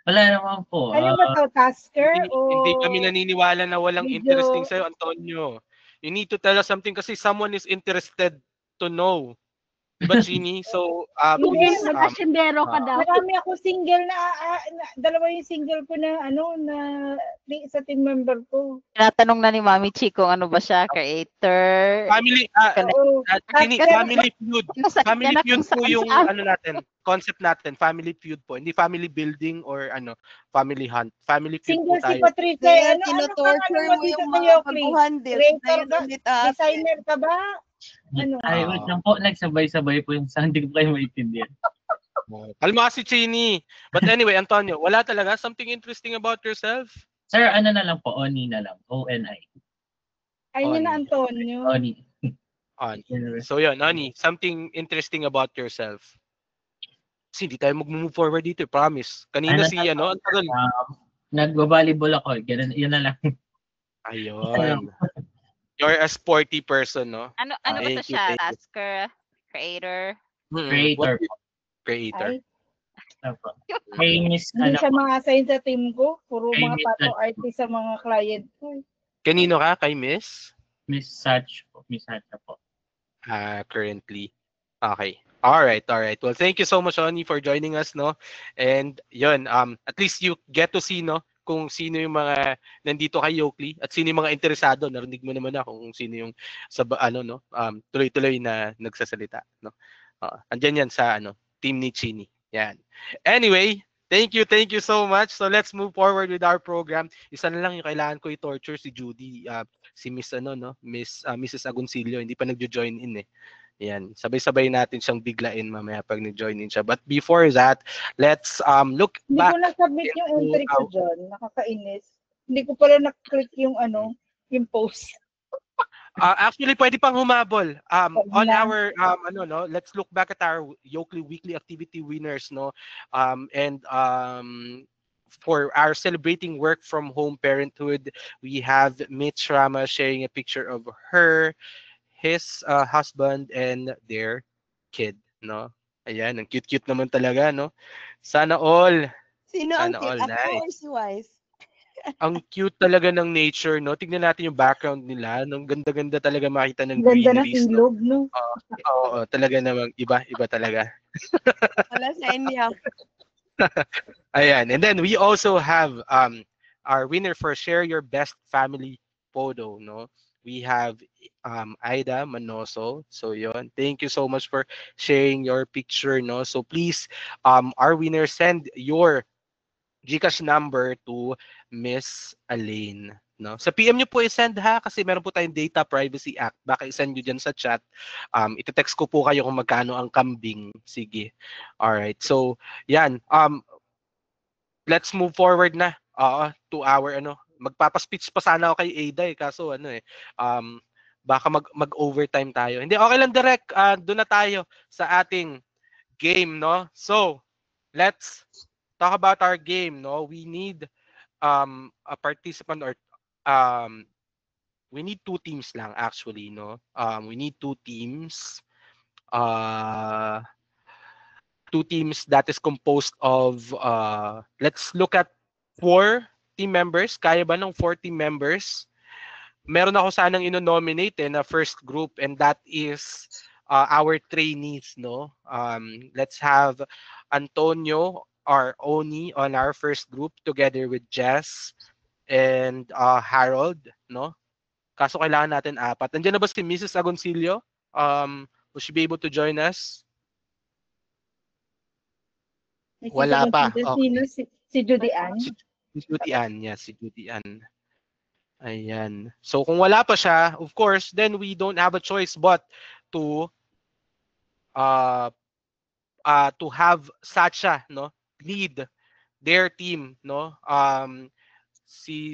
Wala naman po. Ano ba to, tasker? Hindi kami naniniwala na walang interesting sa'yo, Antonio. You need to tell us something kasi someone is interested to know. Diba, Chini? So, please. Magkasindero ka daw. Marami ako single na, dalawa yung single ko na, sa team member ko. Tinatanong na ni Mami Chi kung ano ba siya, creator. Family, Chini, family feud. Family feud po yung natin, concept natin, family feud po. Hindi family building or family hunt. Family feud single po tayo. Si Patricia, tinotorture mo yung mga baguhan din. Designer ka ba? Ay, wait lang po, nagsabay-sabay po yung sound, hindi ko kayo maintindihan. Alam mo kasi Chini. But anyway, Antonio, wala talaga something interesting about yourself? Sir, ano na lang po, Oni na lang. O-N-I. Ay, yun na Oni. Antonio. Oni. Oni. So yun, Oni, something interesting about yourself. Kasi hindi tayo mag-move forward dito, promise. Kanina si ang tagal. Nag-volleyball ako, ganun, yun na lang. Ayun. You're a sporty person, no? Ano ba to siya? Tasker, creator? Creator. Creator. Hey, Miss, Hindi siya ma-assign sa team ko. Puro Kay mga Miss tattoo artist sa mga client ko. Kanino ka? Kay Miss? Miss Satch po. Miss Satcha po. Currently. Okay. All right. Well, thank you so much, Oni, for joining us, no? And yun, at least you get to see, no, kung sino yung mga nandito kay Yokley at sino yung mga interesado. Narinig mo naman na kung sino yung sa no, tuloy-tuloy na nagsasalita, no? Andyan yan sa team ni Chini. Yan. Anyway, thank you so much. So let's move forward with our program. Isa na lang yung kailangan ko i-torture si Judy, si Miss Mrs. Agoncillo, hindi pa nagjo-join in eh. Yan, sabay-sabay natin siyang biglain mamaya pag nag-join in siya. But before that, let's look back. Hindi ko na-submit yung entry ko dyan. Nakakainis. Hindi ko pala na-click yung yung post. Actually, pwede pang humabol. On our let's look back at our Yokley weekly activity winners, no. For our celebrating work from home parenthood, we have Mitch Rama sharing a picture of her, his husband, and their kid, no. Ayan, ang cute-cute naman talaga, no. Sana all. Sino ang Sana cute? all. Ako Nice. or si Wise? Ang cute talaga ng nature, no? Tignan natin yung background nila. Ang ganda-ganda talaga makita ng Ganda na greeneries, silog, no? Oo, talaga namang iba talaga. Wala sa inyo. Ayan. And then we also have our winner for Share Your Best Family Photo, no? We have Aida Manoso. So yon. Thank you so much for sharing your picture, no? So please, our winner, send your GCash number to Miss Elaine, no? Sa PM nyo po i-send ha, kasi meron po tayong Data Privacy Act. Baka i-send nyo dyan sa chat. Ite-text ko po kayo kung magkano ang kambing. Sige. Alright. So, yan. Let's move forward na. To our magpapa-speech pa sana ako kay Ada kaso baka mag-overtime tayo. Hindi, okay lang direct. Doon na tayo sa ating game, no? So, let's talk about our game, no? We need a participant or we need 2 teams lang actually, no? We need 2 teams. 2 teams that is composed of let's look at 4 team members. Kaya ba ng 4 team members? Meron ako sanang ino-nominate na first group, and that is our trainees, no? Let's have Antonio or Oni on our first group together with Jess and Harold, no? Kaso kailangan natin 4. Nandiyan na ba si Mrs. Agoncillo? Will she be able to join us? Wala pa. Okay. Si Judy Ann? Si Judy Ann, yes, si Judy Ann. Ayan. So kung wala pa siya, of course, then we don't have a choice but to have Sacha, no, lead their team, no. Si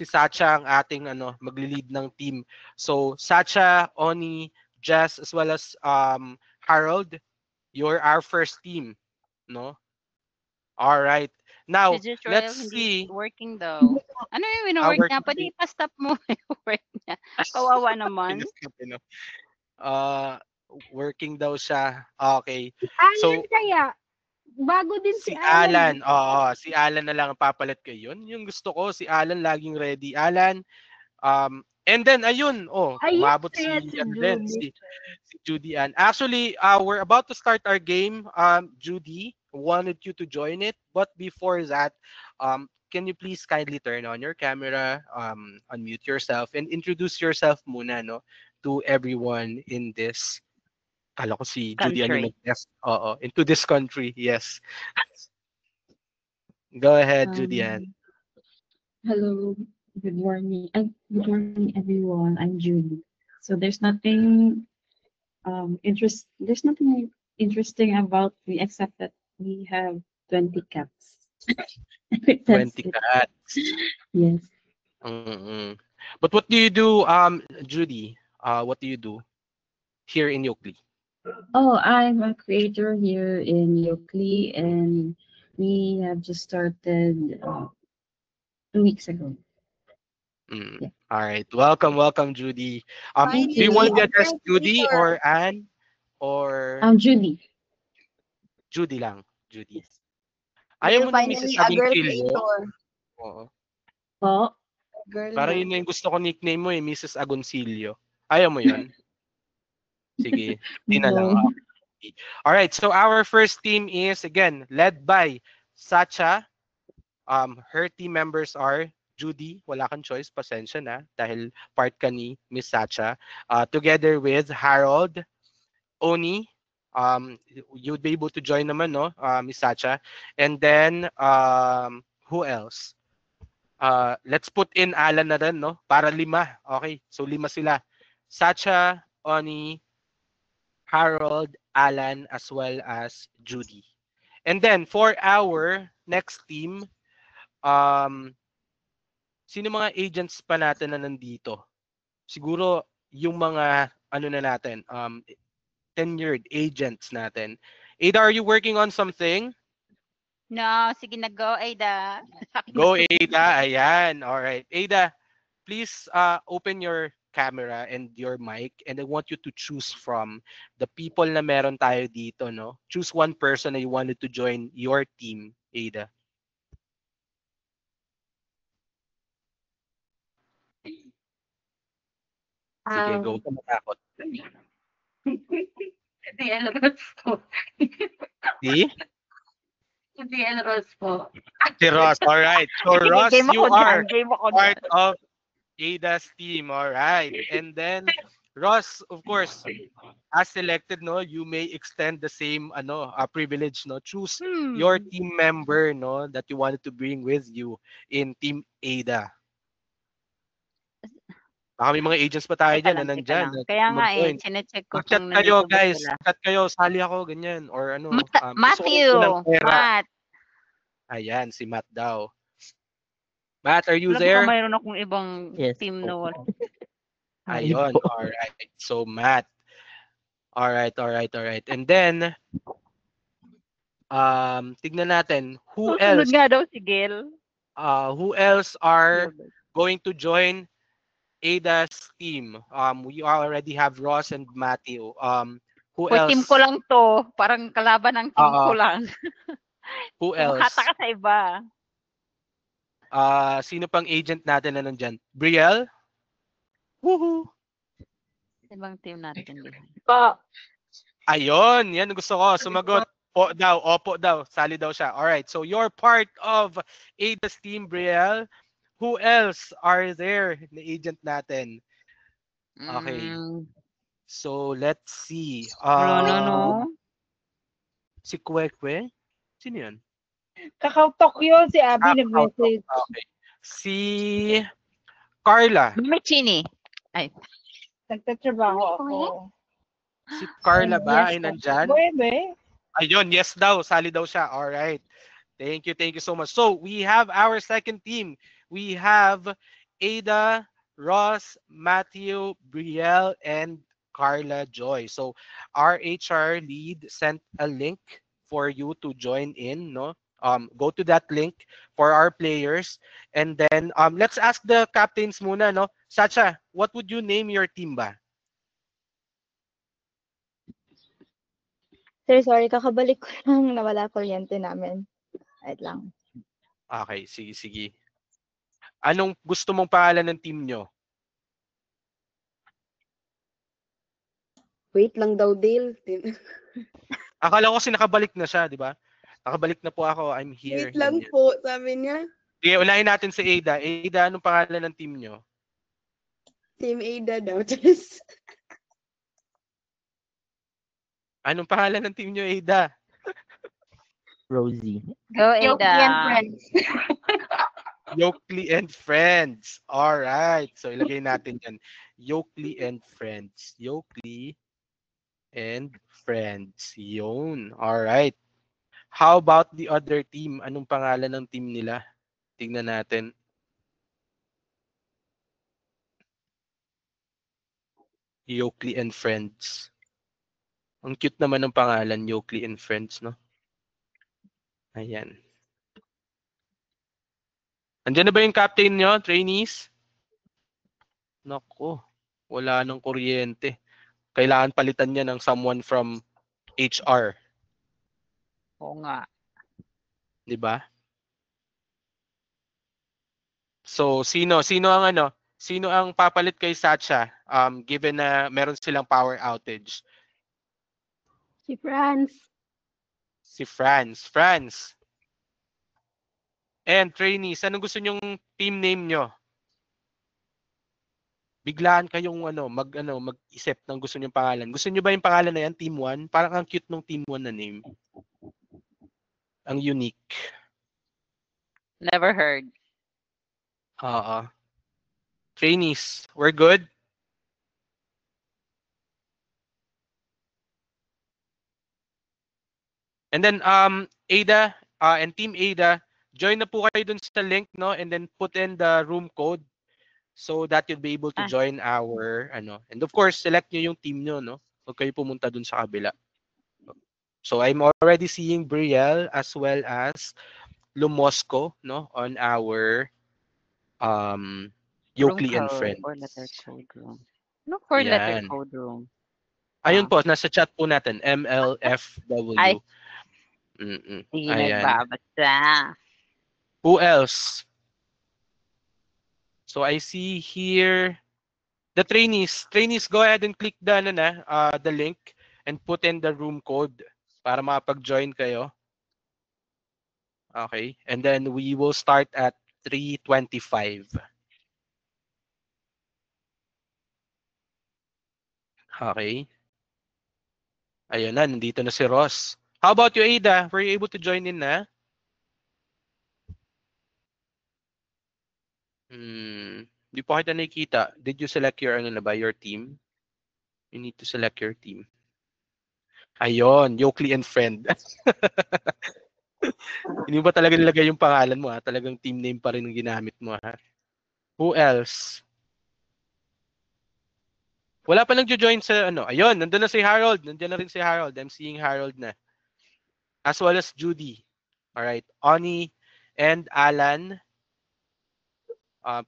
Sacha ang ating magli-lead ng team. So Sacha, Oni, Jess, as well as Harold, you're our first team, no. All right. Now, let's see. Working daw. Ano yung wino-work niya? Pwede ipa-stop mo yung work niya. Kawawa naman. Working daw siya. Okay. Alan kaya? Bago din si Alan. Oo, si Alan na lang ang papalit kayo. Yun yung gusto ko. Si Alan laging ready. Alan. And then, ayun. Umabot si Judy Ann. Actually, we're about to start our game. Judy wanted you to join it. But before that, can you please kindly turn on your camera, unmute yourself, and introduce yourself muna, no, to everyone in this. Kala ko si Judy Ann yung nag-guest. Into this country. Yes. Go ahead, Judy Ann. Hello. Good morning. Good morning, everyone. I'm Judy. So there's nothing interesting about me except that We have 20 cats. 20 That's it. cats. Yes. Mm-mm. But what do you do, Judy? What do you do here in Yokley? Oh, I'm a creator here in Yokli, and we have just started 2 weeks ago. Yeah. All right. Welcome, Judy. Thank Do you want you. to address Judy or Anne or Judy. Judy lang? Judy. Ayaw Will mo ng finally Mrs. a girl Agoncillo? creator. Oo. Po? Girl Parang na. yun na yung gusto ko nickname mo Mrs. Agoncillo. Ayaw mo yun? Sige. Di na lang. No. Okay. All right. So our first team is again led by Sacha. Her team members are Judy, wala kang choice, pasensya na dahil part ka ni Miss Sacha. Together with Harold, Oni, you'd be able to join naman, no, Miss Sacha. And then, who else? Let's put in Alan na rin, no? Para 5. Okay, so 5 sila. Sacha, Oni, Harold, Alan, as well as Judy. And then, for our next team, sino mga agents pa natin na nandito? Siguro yung mga ano na natin, tenured agents natin. Ada, are you working on something? No, sige na go, Ada. Go, Ada. Ayan. All right. Ada, please open your camera and your mic, and I want you to choose from the people na meron tayo dito, no? Choose one person that you wanted to join your team, Ada. Sige, go. Matakot. Si Elros po. Si? Si Elros po. Si Ross. All right. So, Sige, Ross, game you ako dyan, are game ako part dyan. of Ada's team. All right. And then, Ross, of course, as selected, no, you may extend the same privilege, no. Choose your team member, no, that you wanted to bring with you in Team Ada. Baka may mga agents pa tayo Teka dyan na lang, teka nandyan. lang. Kaya nga mag-join. chinecheck ko Mag-chat kung kayo, nandito ba guys. sila. Chat kayo, sali ako, ganyan. Or ano, gusto ko Matthew! rin ng pera. Matt! Ayan, si Matt daw. Matt, are you Wala ba there? mayroon akong ibang team na wala? Ayun, alright. So, Matt. Alright. And then, tignan natin, who Susunod else? nga daw si Gil. Who else are going to join Ada's team? We already have Ross and Matthew. Who Hoy, else? team ko lang to. Parang kalaban ng team ko lang. Who else? Kumahata ka sa iba. Sino pang agent natin na nandyan? Brielle? Woohoo! Ibang team natin. Pa. Ayun, yan gusto ko. Sumagot. Po daw, opo daw. Sali daw siya. Alright, so you're part of Ada's team, Brielle. Who else are there na agent natin? Okay. So, let's see. No. Si Kwekwe? Sino yun? Kakautok yun, si Abby nag-message. Okay. Si Carla. Mami Chini. Ay. Nagtatrabaho ako. Si Carla ba ay nandyan? Pwede. Ayun, yes daw. Sali daw siya. Alright. Thank you so much. So, we have our second team. We have Ada, Ross, Matthew, Brielle, and Carla Joy. So, our HR lead sent a link for you to join in, no? Go to that link for our players. And then, let's ask the captains muna, no? Sacha, what would you name your team ba? Sir, sorry, kakabalik ko lang nawala kuryente namin. Wait lang. Okay, sige. Anong gusto mong pangalan ng team nyo? Wait lang daw, Dale. Akala ko nakabalik na siya, di ba? Nakabalik na po ako. I'm here. Wait lang po, sabi niya. Sige, unahin natin si Ada. Ada, anong pangalan ng team nyo? Team Ada daw. Just... Anong pangalan ng team nyo, Ada? Rosie. Go, Ada. Yokley and Friends. Alright. So, ilagay natin yan. Yokley and Friends. Yokley and Friends. Yun. Alright. How about the other team? Anong pangalan ng team nila? Tingnan natin. Yokley and Friends. Ang cute naman ng pangalan, Yokley and Friends, no? Ayan. Andiyan na ba yung captain nyo, trainees? Naku, wala nang kuryente. Kailangan palitan niya ng someone from HR. Oo nga. 'Di ba? So, sino ang papalit kay Sacha given na meron silang power outage? Si Franz. Si Franz. And trainees, anong gusto nyong team name nyo? Biglaan kayong mag-isip ng gusto nyong pangalan. Gusto nyo ba yung pangalan na yan, Team 1? Parang ang cute ng Team 1 na name. Ang unique. Never heard. Oo. Trainees, we're good? And then Ada and Team Ada, join na po kayo dun sa link, no? And then put in the room code so that you'll be able to join our And of course, select nyo yung team nyo, no? Huwag kayo pumunta dun sa kabila. So I'm already seeing Brielle as well as Lumosco, no, on our Yokley and Friends. Or letter code room. Look for letter code room. Ayun po, nasa chat po natin, MLFW. Ay. Ayan. Nagbabasa. Who else? So I see here the trainees. Trainees, go ahead and click the link and put in the room code para makapag-join kayo. Okay. And then we will start at 3:25. Okay. Ayun na, nandito na si Ross. How about you, Ada? Were you able to join in na? Hindi po kita nakikita. Did you select your your team? You need to select your team. Ayun, Yokley and Friend. Hindi ba talaga nilagay yung pangalan mo, ha? Talagang team name pa rin ang ginamit mo, ha? Who else? Wala pa nagjo-join sa Ayun, nandun na si Harold. Nandiyan na rin si Harold. I'm seeing Harold na. As well as Judy. All right. Oni and Alan.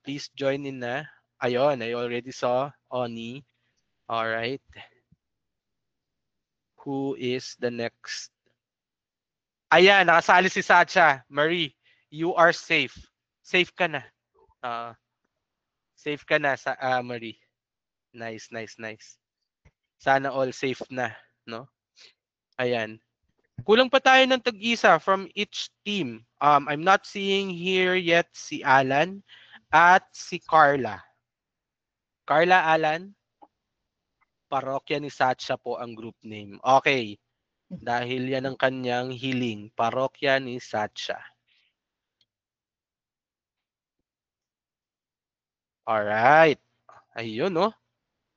Please join in na. Ayun, I already saw Oni. All right. Who is the next? Ayan, nakasali si Sacha. Marie, you are safe. Safe ka na. Safe ka na, Marie. Nice. Sana all safe na, no? Ayan. Kulang pa tayo ng tag-isa from each team. I'm not seeing here yet si Alan at si Carla. Carla, Alan? Parokya ni Sacha po ang group name. Okay. Dahil yan ang kanyang hiling. Parokya ni Sacha. Alright. Ayun, no?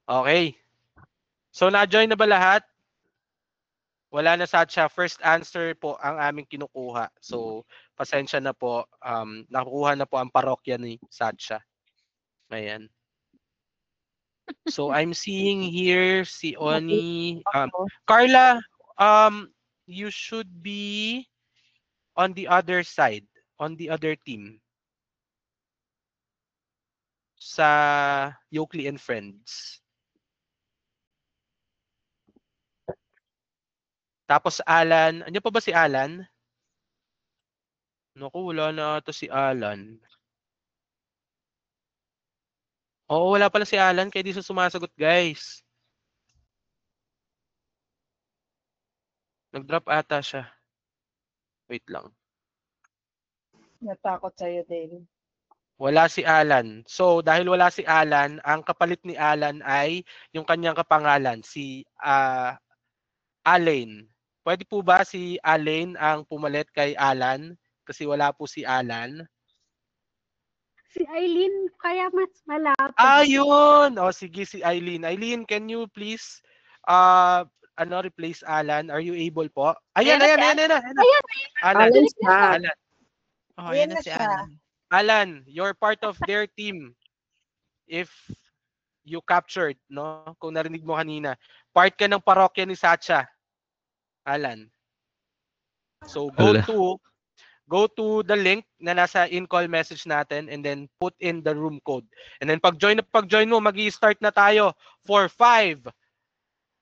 Okay. So, na-join na ba lahat? Wala na, Sacha. First answer po ang aming kinukuha. So, pasensya na po. Nakukuha na po ang parokya ni Sacha. Ayan. So, I'm seeing here si Oni. Carla, you should be on the other side, on the other team. Sa Yokley and Friends. Tapos Alan, andiyan pa ba si Alan? Naku, wala na ata si Alan. Oo, wala pala si Alan, kaya di siya sumasagot, guys. Nag-drop ata siya. Wait lang. Natakot sa'yo din. Wala si Alan. So, dahil wala si Alan, ang kapalit ni Alan ay yung kanyang kapangalan, si Alain. Pwede po ba si Alain ang pumalit kay Alan? Kasi wala po si Alan. Si Eileen, kaya mas malapit. Ayun! O sige, si Eileen. Eileen, can you please replace Alan. Are you able po? Ayan, Ayan na ayan, si ayan, ayan, ayan. Ayan, Alan, Alan siya. Alan. Oh, Ayan yan na na si siya. Alan. Alan, you're part of their team. If you captured, no? Kung narinig mo kanina, part ka ng parokya ni Sacha. Alan. So Ala. go to the link na nasa in-call message natin and then put in the room code. And then pag-join mo, magi-start na tayo for 5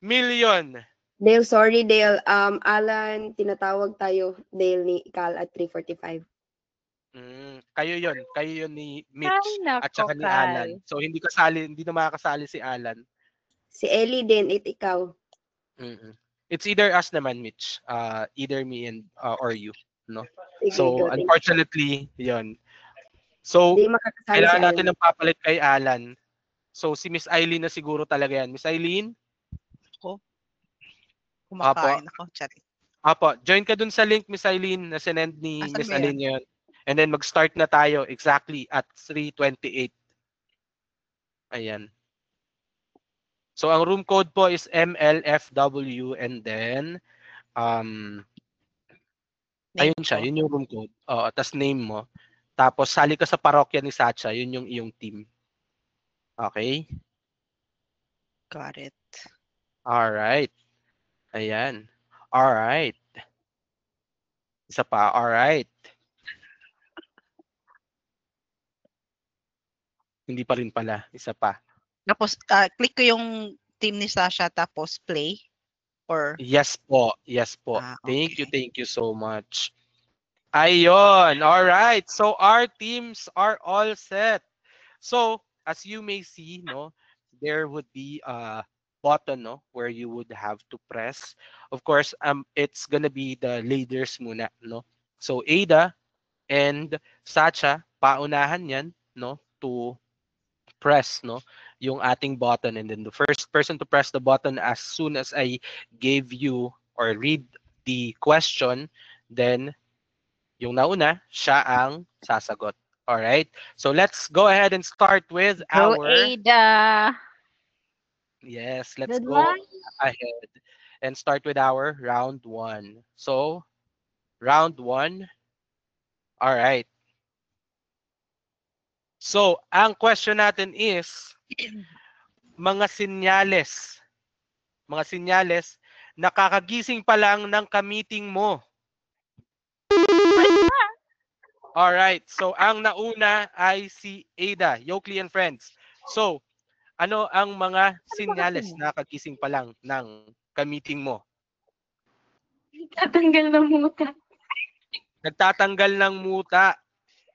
million. Dale, sorry Dale. Alan, tinatawag tayo Dale ni Cal at 3:45. Kayo yun ni Mitch Ay, at nako, saka ni Cal. Alan. So hindi na makakasali si Alan. Si Ellie din, ikaw. It's either us naman, Mitch. Either me and or you, no? Sige, So go, thank you. unfortunately, yun. So Hindi makakasali si kailangan Alan. natin ng papalit kay Alan. So si Miss Eileen na siguro talaga yan. Miss Eileen? Kumakain ako, chat. Apo, join ka dun sa link, Miss Eileen, na sinend ni Asan Miss ba yan? Eileen yun. And then mag-start na tayo exactly at 3:28. Ayan. So ang room code po is MLFW and then ayun siya, yun yung room code. Oo, tas name mo. Tapos sali ka sa parokya ni Sacha, yun yung iyong team. Okay? Got it. All right. Ayan. All right. Isa pa. All right. Hindi pa rin pala. Isa pa. Tapos, click ko yung team ni Sasha tapos play? Or? Yes po. Yes po. Okay. Thank you so much. Ayun. All right. So our teams are all set. So, as you may see, no, there would be a button, no, where you would have to press. Of course, it's gonna be the leaders muna, no. So Ada and Sacha, paunahan yan, no, to press, no, yung ating button, and then the first person to press the button as soon as I gave you or read the question, then yung nauna, siya ang sasagot. All right. So let's go ahead and start with Go, our Ada. Yes, let's Good go luck. ahead and start with our round 1. So, round 1. All right. So, ang question natin is mga senyales. Mga senyales nakakagising pa lang ng ka-meeting mo. All right. So, ang nauna ay si Ada, Yokli and Friends. So, ano ang mga senyales na kagising pa lang ng ka-meeting mo? Tatanggal ng muta. Nagtatanggal ng muta.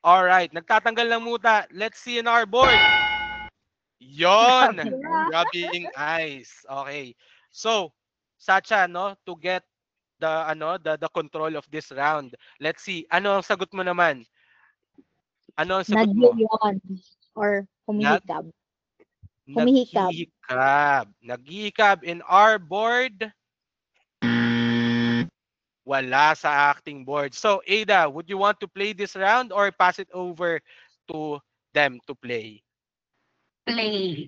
All right. Nagtatanggal ng muta. Let's see in our board. Yon. Rubbing eyes. Okay. So, Sacha, no, to get the control of this round. Let's see. Ano ang sagot mo naman? Ano ang sagot mo? Nagyayon or humihikab. Naghihikab. In our board, wala sa acting board. So, Ada, would you want to play this round or pass it over to them to play? Play.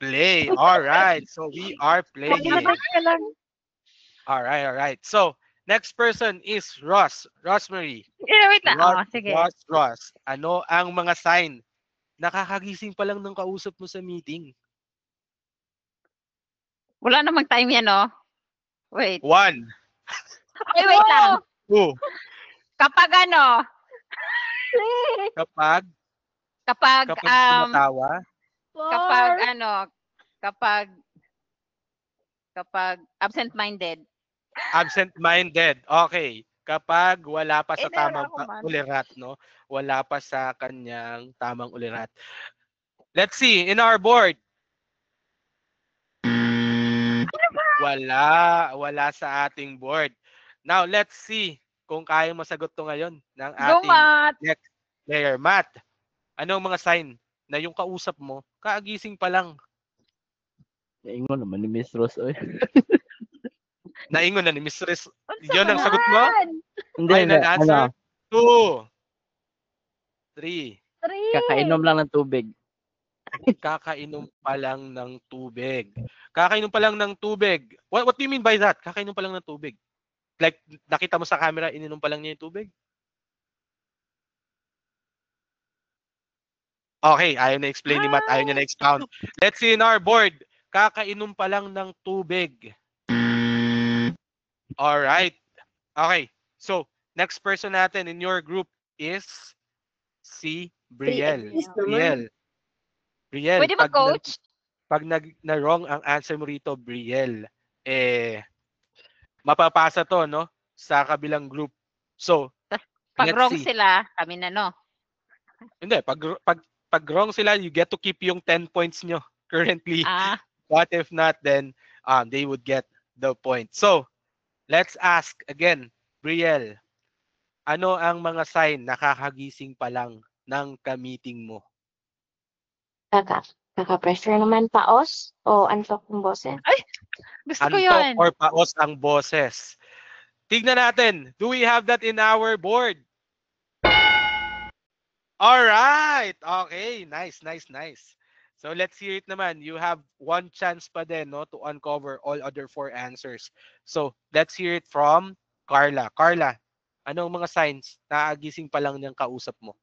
Play. All right. So, we are playing. All right. So, next person is Rosemary. Wait na. Sige. Ross. Ano ang mga sign? Nakakagising pa lang ng kausap mo sa meeting. Wala namang time yan, no? Wait. 1. Ay, wait lang. 2. Kapag Kapag tumatawa. Kapag absent-minded. Absent-minded. Okay. Kapag wala pa sa tamang ulirat, no? Wala pa sa kanyang tamang ulirat. Let's see, in our board. Wala sa ating board. Now, let's see kung kaya masagot to ngayon ng ating next player. Matt, anong mga sign na yung kausap mo, kaagising pa lang? Naingon naman ni Miss Rose. Naingon na ni Miss Rose. Yun ang sagot mo? Hindi, Final answer? 2. 3. Kakainom lang ng tubig. Kakainom pa lang ng tubig. Kakainom pa lang ng tubig. What do you mean by that? Kakainom pa lang ng tubig. Like, nakita mo sa camera, ininom pa lang niya yung tubig? Okay, ayaw na explain ni Matt, ayaw niya na expound. Let's see in our board. Kakainom pa lang ng tubig. Alright. Okay, so, next person natin in your group is si Brielle. Brielle, Pwede ba, coach? Pag na wrong ang answer mo rito, Brielle, mapapasa to, no? Sa kabilang group. So, Pag let's wrong see. sila, kami na, no? Hindi, pag wrong sila, you get to keep yung 10 points nyo currently. But if not, then they would get the point. So, let's ask again, Brielle, ano ang mga sign nakakagising pa lang ng ka-meeting mo? Kaka-pressure naman paos o antok ng boses? Ay, gusto ko Antok yun. or paos ang boses? Tignan natin. Do we have that in our board? All right. Okay. Nice. So let's hear it naman. You have one chance pa din, no, to uncover all other 4 answers. So let's hear it from Carla. Carla, anong mga signs na gising pa lang niyang kausap mo?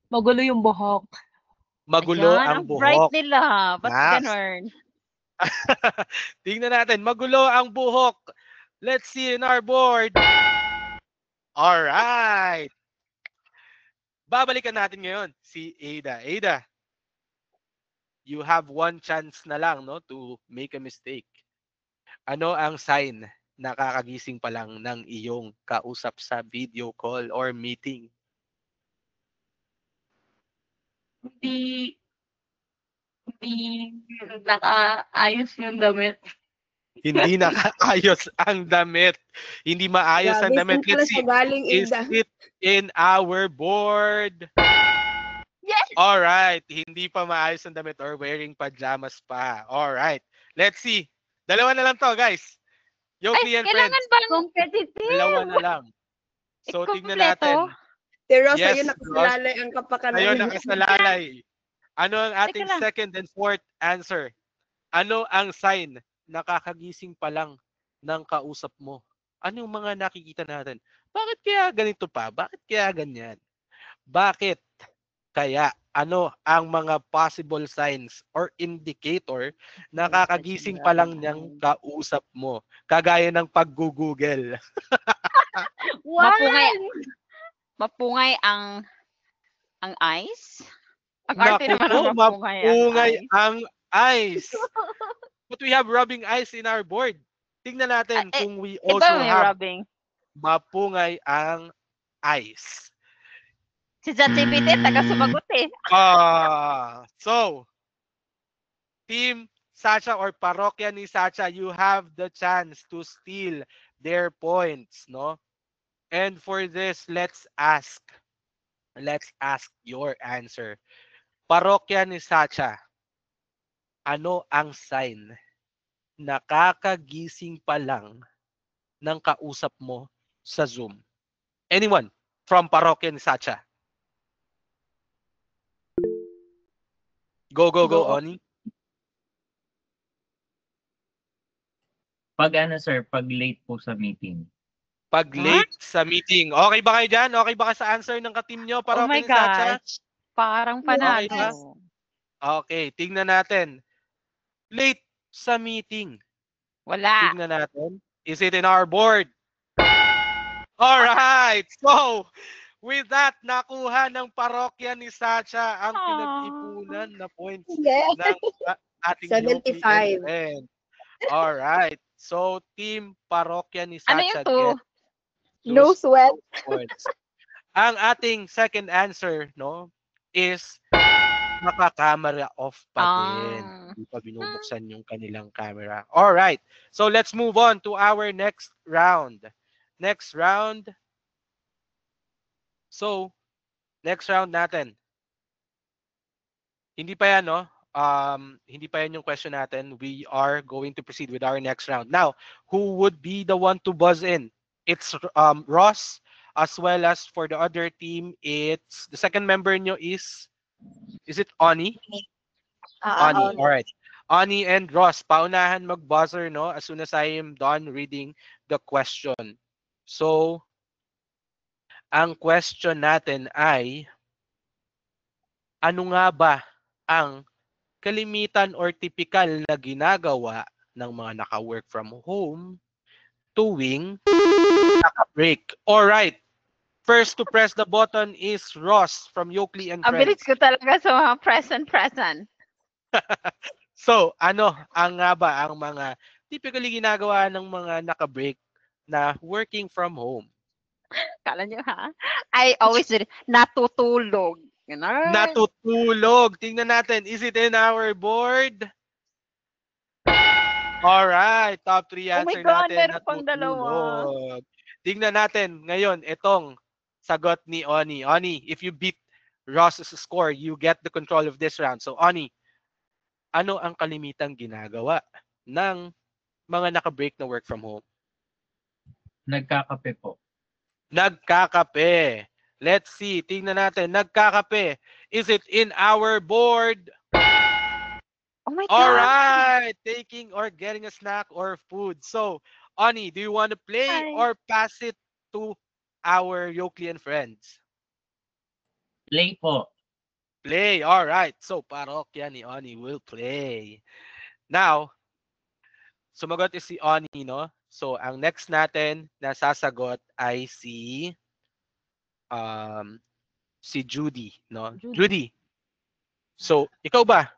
Magulo yung buhok. Magulo Ayan, ang buhok. bright nila. Ba't Yes. ganun? Tingnan natin. Magulo ang buhok. Let's see in our board. All right. Babalikan natin ngayon si Ada. Ada, you have one chance na lang, no, to make a mistake. Ano ang sign na kakagising pa lang ng iyong kausap sa video call or meeting? Hindi nakaayos yung damit. Hindi nakaayos ang damit. Hindi maayos ang damit. Let's see. Is it in our board? Yes! Alright. Hindi pa maayos ang damit or wearing pajamas pa. Alright. Let's see. Dalawa na lang to, guys. Yoki and friends. Kailangan bang competitive? Dalawa na lang. So, tignan natin. Pero Yes, sa'yo nakasalalay ang kapakanan. Sa'yo nakasalalay. Ano ang ating Teka lang. second and fourth answer? Ano ang sign na kakagising pa lang ng kausap mo? Ano yung mga nakikita natin? Bakit kaya ganito pa? Bakit kaya ganyan? Bakit kaya? Ano ang mga possible signs or indicator na kakagising pa lang niyang kausap mo? Kagaya ng pag-google. Mapungay ang eyes? Ang arte Naku naman po, ang mapungay mapungay ang eyes. ang eyes. But we have rubbing eyes in our board. Tingnan natin kung we also Iba may have rubbing. mapungay ang eyes. Si ChatGPT, taga-sumagot eh. So, Team Sacha or parokya ni Sacha, you have the chance to steal their points, no? And for this, let's ask your answer. Parokya ni Sacha, ano ang sign na kakagising pa lang ng kausap mo sa Zoom? Anyone from parokya ni Sacha? Go, Oni. Pag pag late po sa meeting. Pag late sa meeting. Okay ba kayo dyan? Okay ba kayo sa answer ng ka-team nyo? Oh my Parokya ni Sacha? gosh. Parang Okay ba? panalo. Okay, tingnan natin. Late sa meeting. Wala. Tingnan natin. Is it in our board? Alright! So, with that, nakuha ng parokya ni Sacha ang pinag-ipunan na points ng ating 75. Alright. So, team parokya ni Ano Sacha yung two? No sweat. points. Ang ating second answer, no, is naka-camera off pa din. Hindi pa binubuksan yung kanilang camera. Alright. So, let's move on to our next round. Next round. So, next round natin. Hindi pa yan, no? Hindi pa yan yung question natin. We are going to proceed with our next round. Now, who would be the one to buzz in? It's Ross, as well as for the other team, it's the second member nyo is Is it Oni? Ani, all right. Ani and Ross, paunahan mag-buzzer, no? As soon as I am done reading the question. So, ang question natin ay, ano nga ba ang kalimitan or typical na ginagawa ng mga naka-work from home tuwing naka-break? All right. First to press the button is Ross from Yokley and Ang bilis Friends. ko talaga sa mga present. So, ano ang nga ba ang mga typically ginagawa ng mga naka-break na working from home? Kala nyo ha? I always do it. Natutulog. Ganun. Natutulog. Tingnan natin. Is it in our board? Alright. Top 3 Oh my answer God, natin. meron pang dalawa. Natutulog. Tingnan natin ngayon itong sagot ni Oni. Oni, if you beat Ross's score, you get the control of this round. So, Oni, ano ang kalimitang ginagawa ng mga naka-break na work from home? Nagkakape po. Nagkakape. Let's see. Tingnan natin. Nagkakape. Is it in our board? Oh my God. All right. Taking or getting a snack or food. So, Ani, do you want to play or pass it to our Yokley and Friends? Play po. Play. All right. So, parokya ni Ani will play. Now, sumagot is si Ani, no? So, ang next natin na sasagot ay si Judy, no? Judy. So, ikaw ba?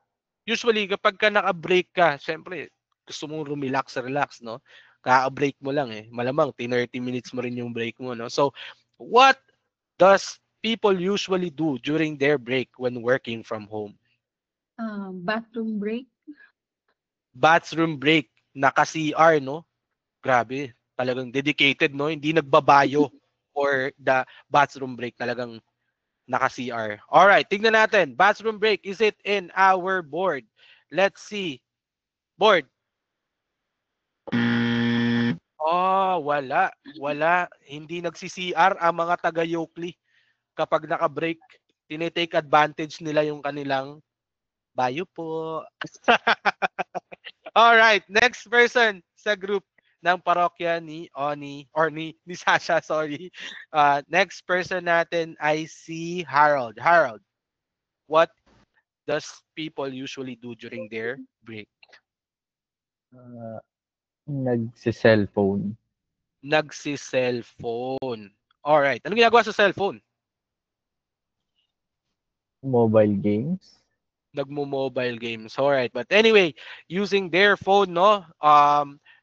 Usually, kapag ka naka-break ka, syempre, gusto mong relax, no? Kaka-break mo lang eh. Malamang, 30 minutes mo rin yung break mo, no? So, what does people usually do during their break when working from home? Bathroom break. Bathroom break. Naka-CR, no? Grabe. Talagang dedicated, no? Hindi nagbabayo for the bathroom break. Talagang naka-CR. Alright, tignan natin. Bathroom break, is it in our board? Let's see. Board. Oh, wala. Wala. Hindi nagsi-CR ang mga taga-Yokley. Kapag naka-break, tinitake advantage nila yung kanilang bayo po. Alright, next person sa group ng parokya ni Oni, or ni Sasha, sorry. Next person natin ay si Harold. Harold, what does people usually do during their break? Nagsi-cellphone. Nagsi-cellphone. Alright, ano ginagawa sa cellphone? Mobile games. Nagmo-mobile games. Alright, but anyway, using their phone, no?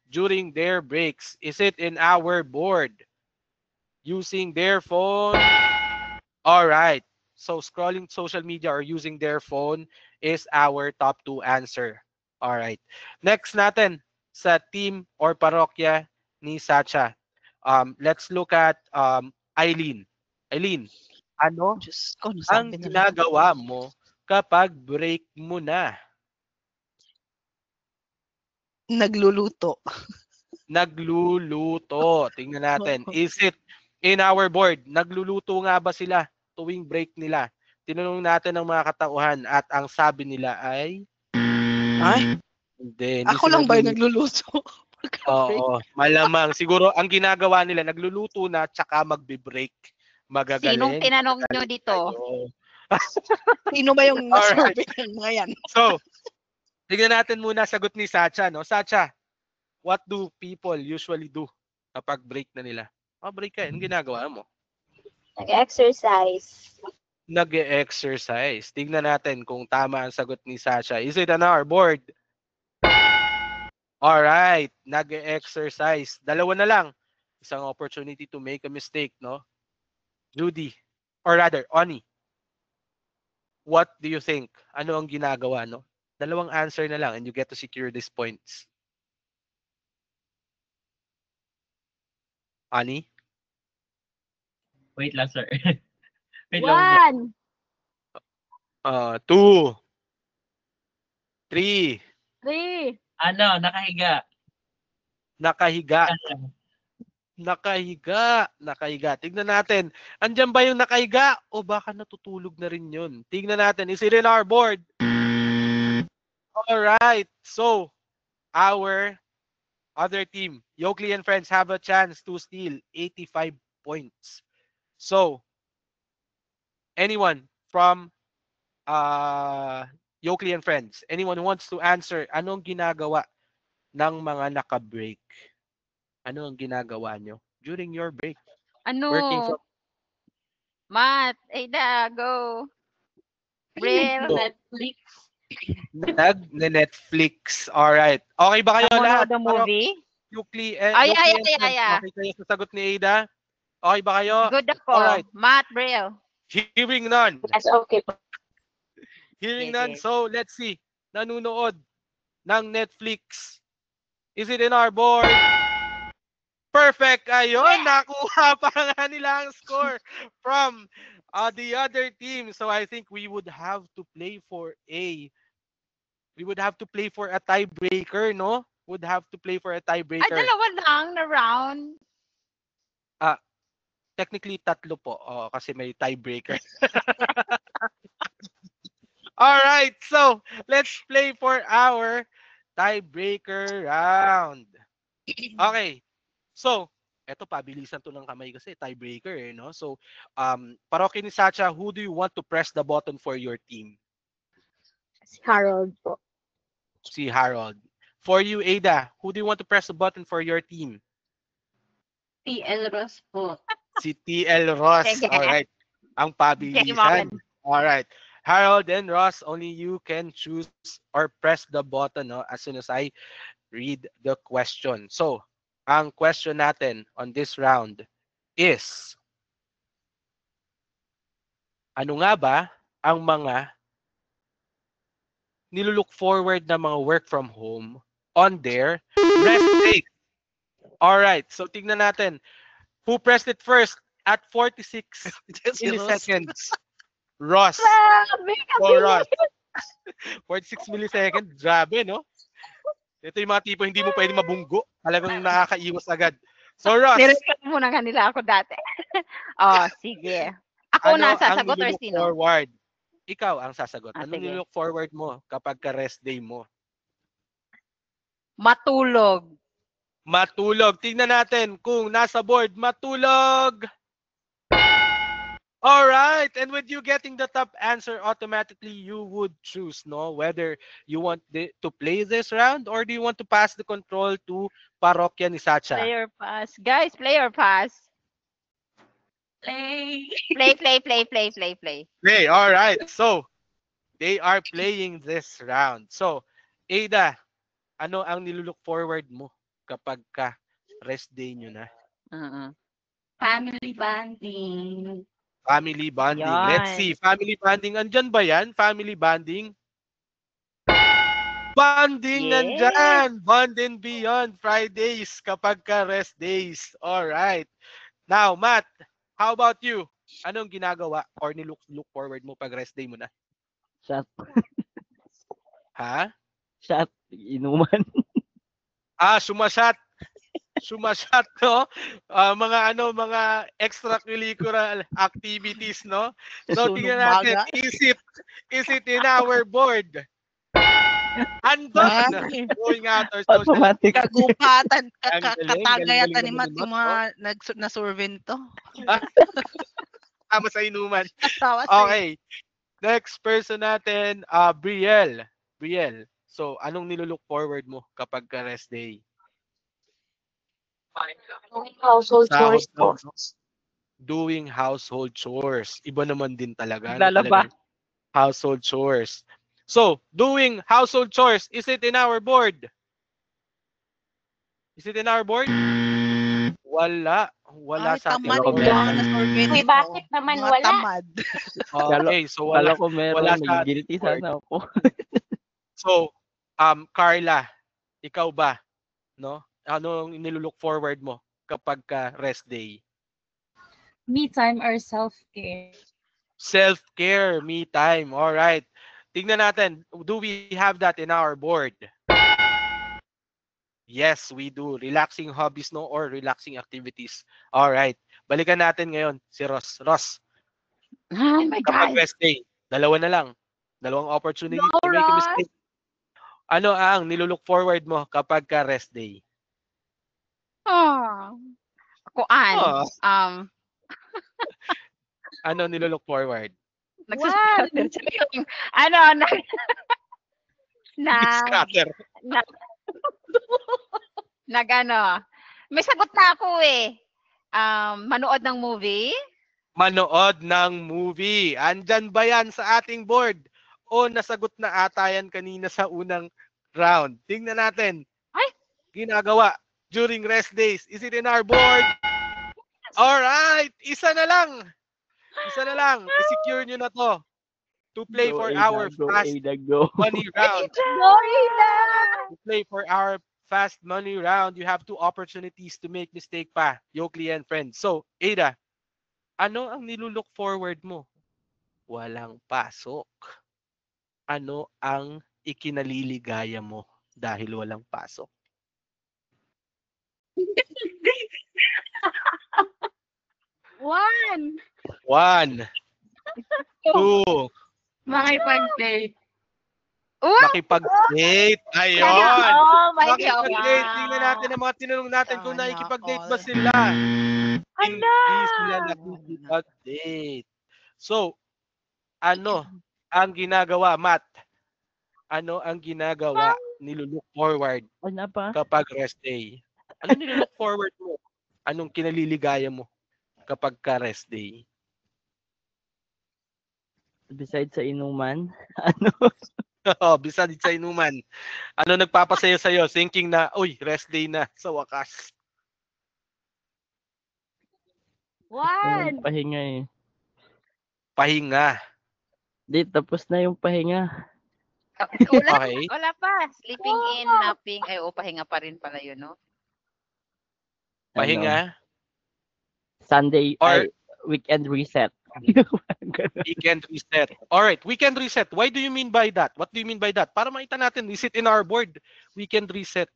During their breaks, is it in our board? Using their phone. Alright. So scrolling social media or using their phone is our top 2 answer. Alright. Next natin sa team or parokya ni Sacha. Let's look at Eileen. Eileen, ano ang ginagawa mo kapag break mo na? Nagluluto. Nagluluto. Tingnan natin. Is it in our board? Nagluluto nga ba sila tuwing break nila? Tinanong natin ng mga katauhan at ang sabi nila ay hindi Ako lang ba yung nagluluto? Oo, malamang. Siguro ang ginagawa nila, nagluluto na tsaka magbe-break. Magagaling. Sinong tinanong nyo dito? Sino ba yung nasurvey ng mga yan? So, tignan natin muna sagot ni Sacha, no? Sacha, what do people usually do kapag break na nila? Break ka, anong ginagawa mo? Nag-exercise. Nag-exercise. Tignan natin kung tama ang sagot ni Sacha. Is it on our board? Alright, nag-exercise. Dalawa na lang. Isang opportunity to make a mistake, no? Judy, or rather, Oni. What do you think? Ano ang ginagawa, no? Dalawang answer na lang and you get to secure these points. Ani? Wait lang, sir. Wait lang. 1. 2. 3. 3. Ano, nakahiga. Nakahiga. Nakahiga. Tignan natin. Andyan ba yung nakahiga? O baka natutulog na rin yun? Tignan natin. Is it in our board? Alright. So, our other team, Yokley and Friends, have a chance to steal 85 points. So, anyone from Yokley and Friends, anyone who wants to answer, anong ginagawa ng mga naka-break? Ano ang ginagawa nyo during your break? Working Ano? from Matt, Aida, go. Brill. Go. Netflix. Netflix. Alright. Okay ba kayo lahat? Nanonood ng movie? Yokley Ay, and Friends. Okay kayo sa sagot ni Ada? Okay ba kayo? Good ako. Alright. Matt, Brill. Hearing none. Yes, okay po. Hearing Yes, none. yes. So, let's see. Nanunood ng Netflix. Is it in our board? Perfect. Ayun, nakuha pa nga nila ang score from the other team. So I think we would have to play for a tiebreaker, no? Would have to play for a Ay, tiebreaker. dalawa lang na round. Technically tatlo po. Kasi may tiebreaker. All right. So, let's play for our tiebreaker round. Okay. So, eto pabilisan to ng kamay kasi tiebreaker no? So, Parokya ni Sacha, who do you want to press the button for your team? Si Harold po. Si Harold. For you, Ada, who do you want to press the button for your team? TL Ross po. Si TL Ross. Sige. Alright. Ang pabilisan. Alright. Harold and Ross, only you can choose or press the button no, as soon as I read the question. So, ang question natin on this round is, ano nga ba ang mga nilulook forward na mga work from home on their rest day? Alright, so tignan natin. Who pressed it first at 46 milliseconds? Ross. So, Ross. 46 milliseconds. Grabe, no? Ito yung mga tipo hindi mo pwede mabunggo. Talagang nakakaiwas agad. So, Ross. Nirekat muna kanila ako dati. Sige. Ako na sasagot or nilook sino? forward? Ikaw ang sasagot. Anong Sige. nilook forward mo kapag ka-rest day mo? Matulog. Matulog. Tingnan natin kung nasa board. Matulog! Alright, and with you getting the top answer, automatically you would choose, no, whether you want to play this round or do you want to pass the control to Parokya ni Sacha? Play or pass. Guys, play or pass? Play. Play, alright. So, they are playing this round. So, Ada, ano ang nilulook forward mo kapag ka rest day nyo na? Family bonding. Family bonding. Yan. Let's see. Family bonding. Andyan ba yan? Family bonding? Bonding Yes. nandyan. Bond and Beyond Fridays kapag ka rest days. Alright. Now, Matt, how about you? Anong ginagawa or look forward mo pag rest day mo na? Shot. Ha? Shot. Inuman. Sumasyat. Sumasyat, no? Mga extracurricular activities, no? So, tingnan natin, is it in our board? Andon! Going out or social. Automatic. Kagupatan, Ang galing, katagayatan galing ni naman Matt ni yung Matt, mga nasurvento. Tama sa inuman. Tawa sa'yo. Okay. Next person natin, Brielle. Brielle, so anong nilulook forward mo kapag ka rest day? Household chores po. Doing household chores. Iba naman din talaga. Lalaba. Talagang household chores. So, doing household chores, is it in our board? Is it in our board? Wala. Wala Ay, sa tamad ating yung board. mga nasurvento. Uy, bakit naman Mga wala? tamad. Okay, so wala. Kala ko meron. wala sa Guilty board. sana ako. So, Carla, ikaw ba? No? Anong nilulook forward mo kapag ka rest day? Me time or self-care. Self-care, me time. All right. Tingnan natin, do we have that in our board? Yes, we do. Relaxing hobbies, no? Or relaxing activities. All right. Balikan natin ngayon si Ross. Ross, Oh my kapag God. rest day, dalawa na lang. Dalawang opportunity Go, to make a Ross! mistake. Ano ang nilulook forward mo kapag ka rest day? Oh. Kuan. Oh. Um, Ano nilulook forward? nagsascatter sila yung, ano, Scatter. nag-ano, may sagot na ako eh. Manood ng movie. Manood ng movie. Andyan ba yan sa ating board? O nasagot na ata yan kanina sa unang round? Tingnan natin. Ay! Ginagawa during rest days. Is it in our board? Alright! Isa na lang. Isa na lang. I-secure nyo na to. To play Go, for Ada, our go, fast Ada, go. money round. Go, Ida! To play for our fast money round, you have 2 opportunities to make mistake pa, Yokli and friends. So, Ada, ano ang nilulook forward mo? Walang pasok. Ano ang ikinaliligaya mo dahil walang pasok? One. 1, 2, Makipag-date. makipag-date. Ayun. Oh my God. Makipag-date. Tingnan natin ang mga tinanong natin kung nakikipag-date ba sila. Hindi sila nakikipag-date. So, ano ang ginagawa, Matt? Ano ang ginagawa nilulook forward Ano pa? kapag rest day? Ano nilulook forward mo? Anong kinaliligaya mo kapag ka rest day? Besides sa inuman, ano? Besides sa inuman. Ano nagpapasaya sa'yo? Thinking na, uy, rest day na sa wakas. One. Pahinga eh. Pahinga. Di, tapos na yung pahinga. Okay. Wala pa. Sleeping in, napping. Ay, pahinga pa rin pala yun, no? Pahinga. Sunday, Or weekend reset. Weekend reset. All right, weekend reset. Why do you mean by that? What do you mean by that? Para makita natin, is it in our board? Weekend reset.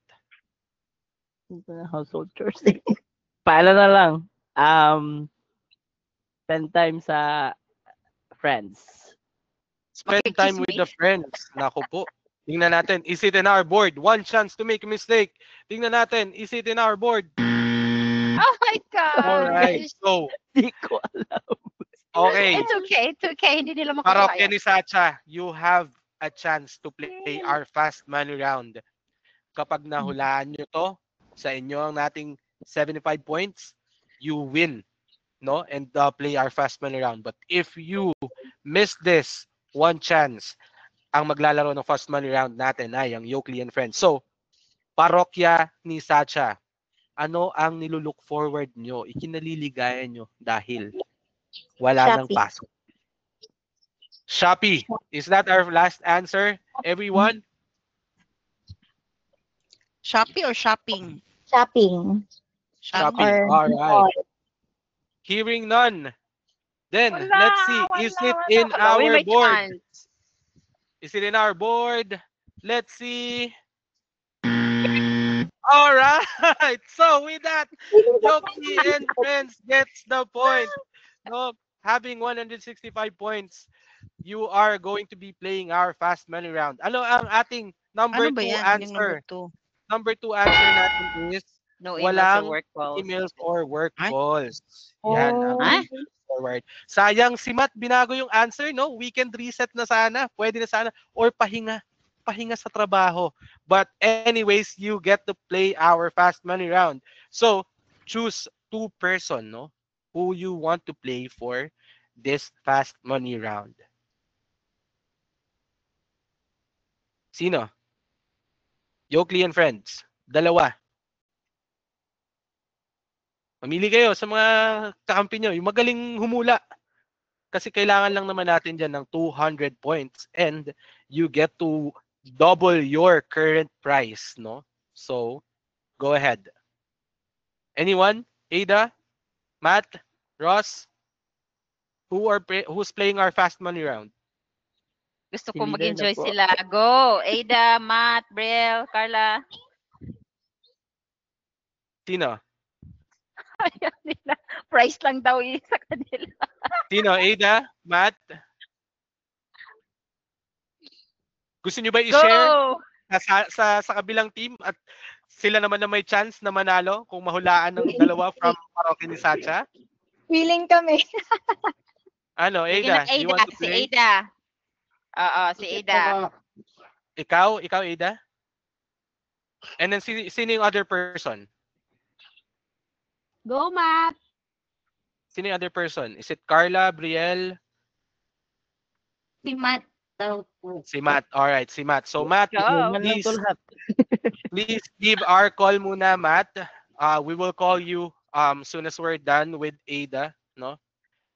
Household chores. Paano na lang? Spend time sa friends. Spend time with the friends. Nako po. Tingnan natin, is it in our board? One chance to make a mistake. Tingnan natin, is it in our board? Oh my God. All right. So, di ko alam. Okay. It's okay. It's okay. Hindi nila Parokya makakaya. ni Sacha, you have a chance to play our fast money round. Kapag nahulaan nyo to, sa inyo ang nating 75 points, you win, no? And play our fast money round. But if you miss this, one chance, ang maglalaro ng fast money round natin ay ang Yokli and friends. So, parokya ni Sacha, ano ang nilulook forward nyo? Ikinaliligaya nyo dahil wala nang pasok. Shopee. Is that our last answer, everyone? Shopee or shopping? Shopping. Shopping. All right. Hearing none. Then, let's see. Is it in our board? Is it in our board? Let's see. All right. So, with that, Yoki and friends gets the point. No, having 165 points, you are going to be playing our fast money round. Ano ang ating number 2 answer? Number 2 answer natin is no emails walang or work calls. emails or work calls. Yan ang forward. Sayang si Matt, binago yung answer, no? Weekend reset na sana, pwede na sana, or pahinga sa trabaho. But anyways, you get to play our fast money round. So, choose 2 person, no? Who you want to play for this fast money round. Sino? Yokli and friends. Dalawa. Mamili kayo sa mga kakampi nyo. Yung magaling humula. Kasi kailangan lang naman natin dyan ng 200 points. And you get to double your current price, no? So, go ahead. Anyone? Ada? Matt? Ross? Who's playing our fast money round? Gusto ko mag-enjoy sila. Go! Ada, Matt, Brielle, Carla. Sino? Ayaw nila. Price lang daw yun sa kanila. Sino? Ada? Matt? Gusto nyo ba i-share Go! sa kabilang team at sila naman na may chance na manalo kung mahulaan ng dalawa from Parokya ni Sacha? Feeling kami. Ano, Sige Ada? na, You Ada. want to Si play? Ada. Oo, si Ada. Ikaw, Ada? And then sino yung other person? Go, Matt. Sino yung other person? Is it Carla, Brielle? Si Matt daw po. Si Matt. Alright, si Matt. So Matt, Go. Man lang please, to lahat. please give our call muna, Matt. We will call you soon as we're done with Ada, no?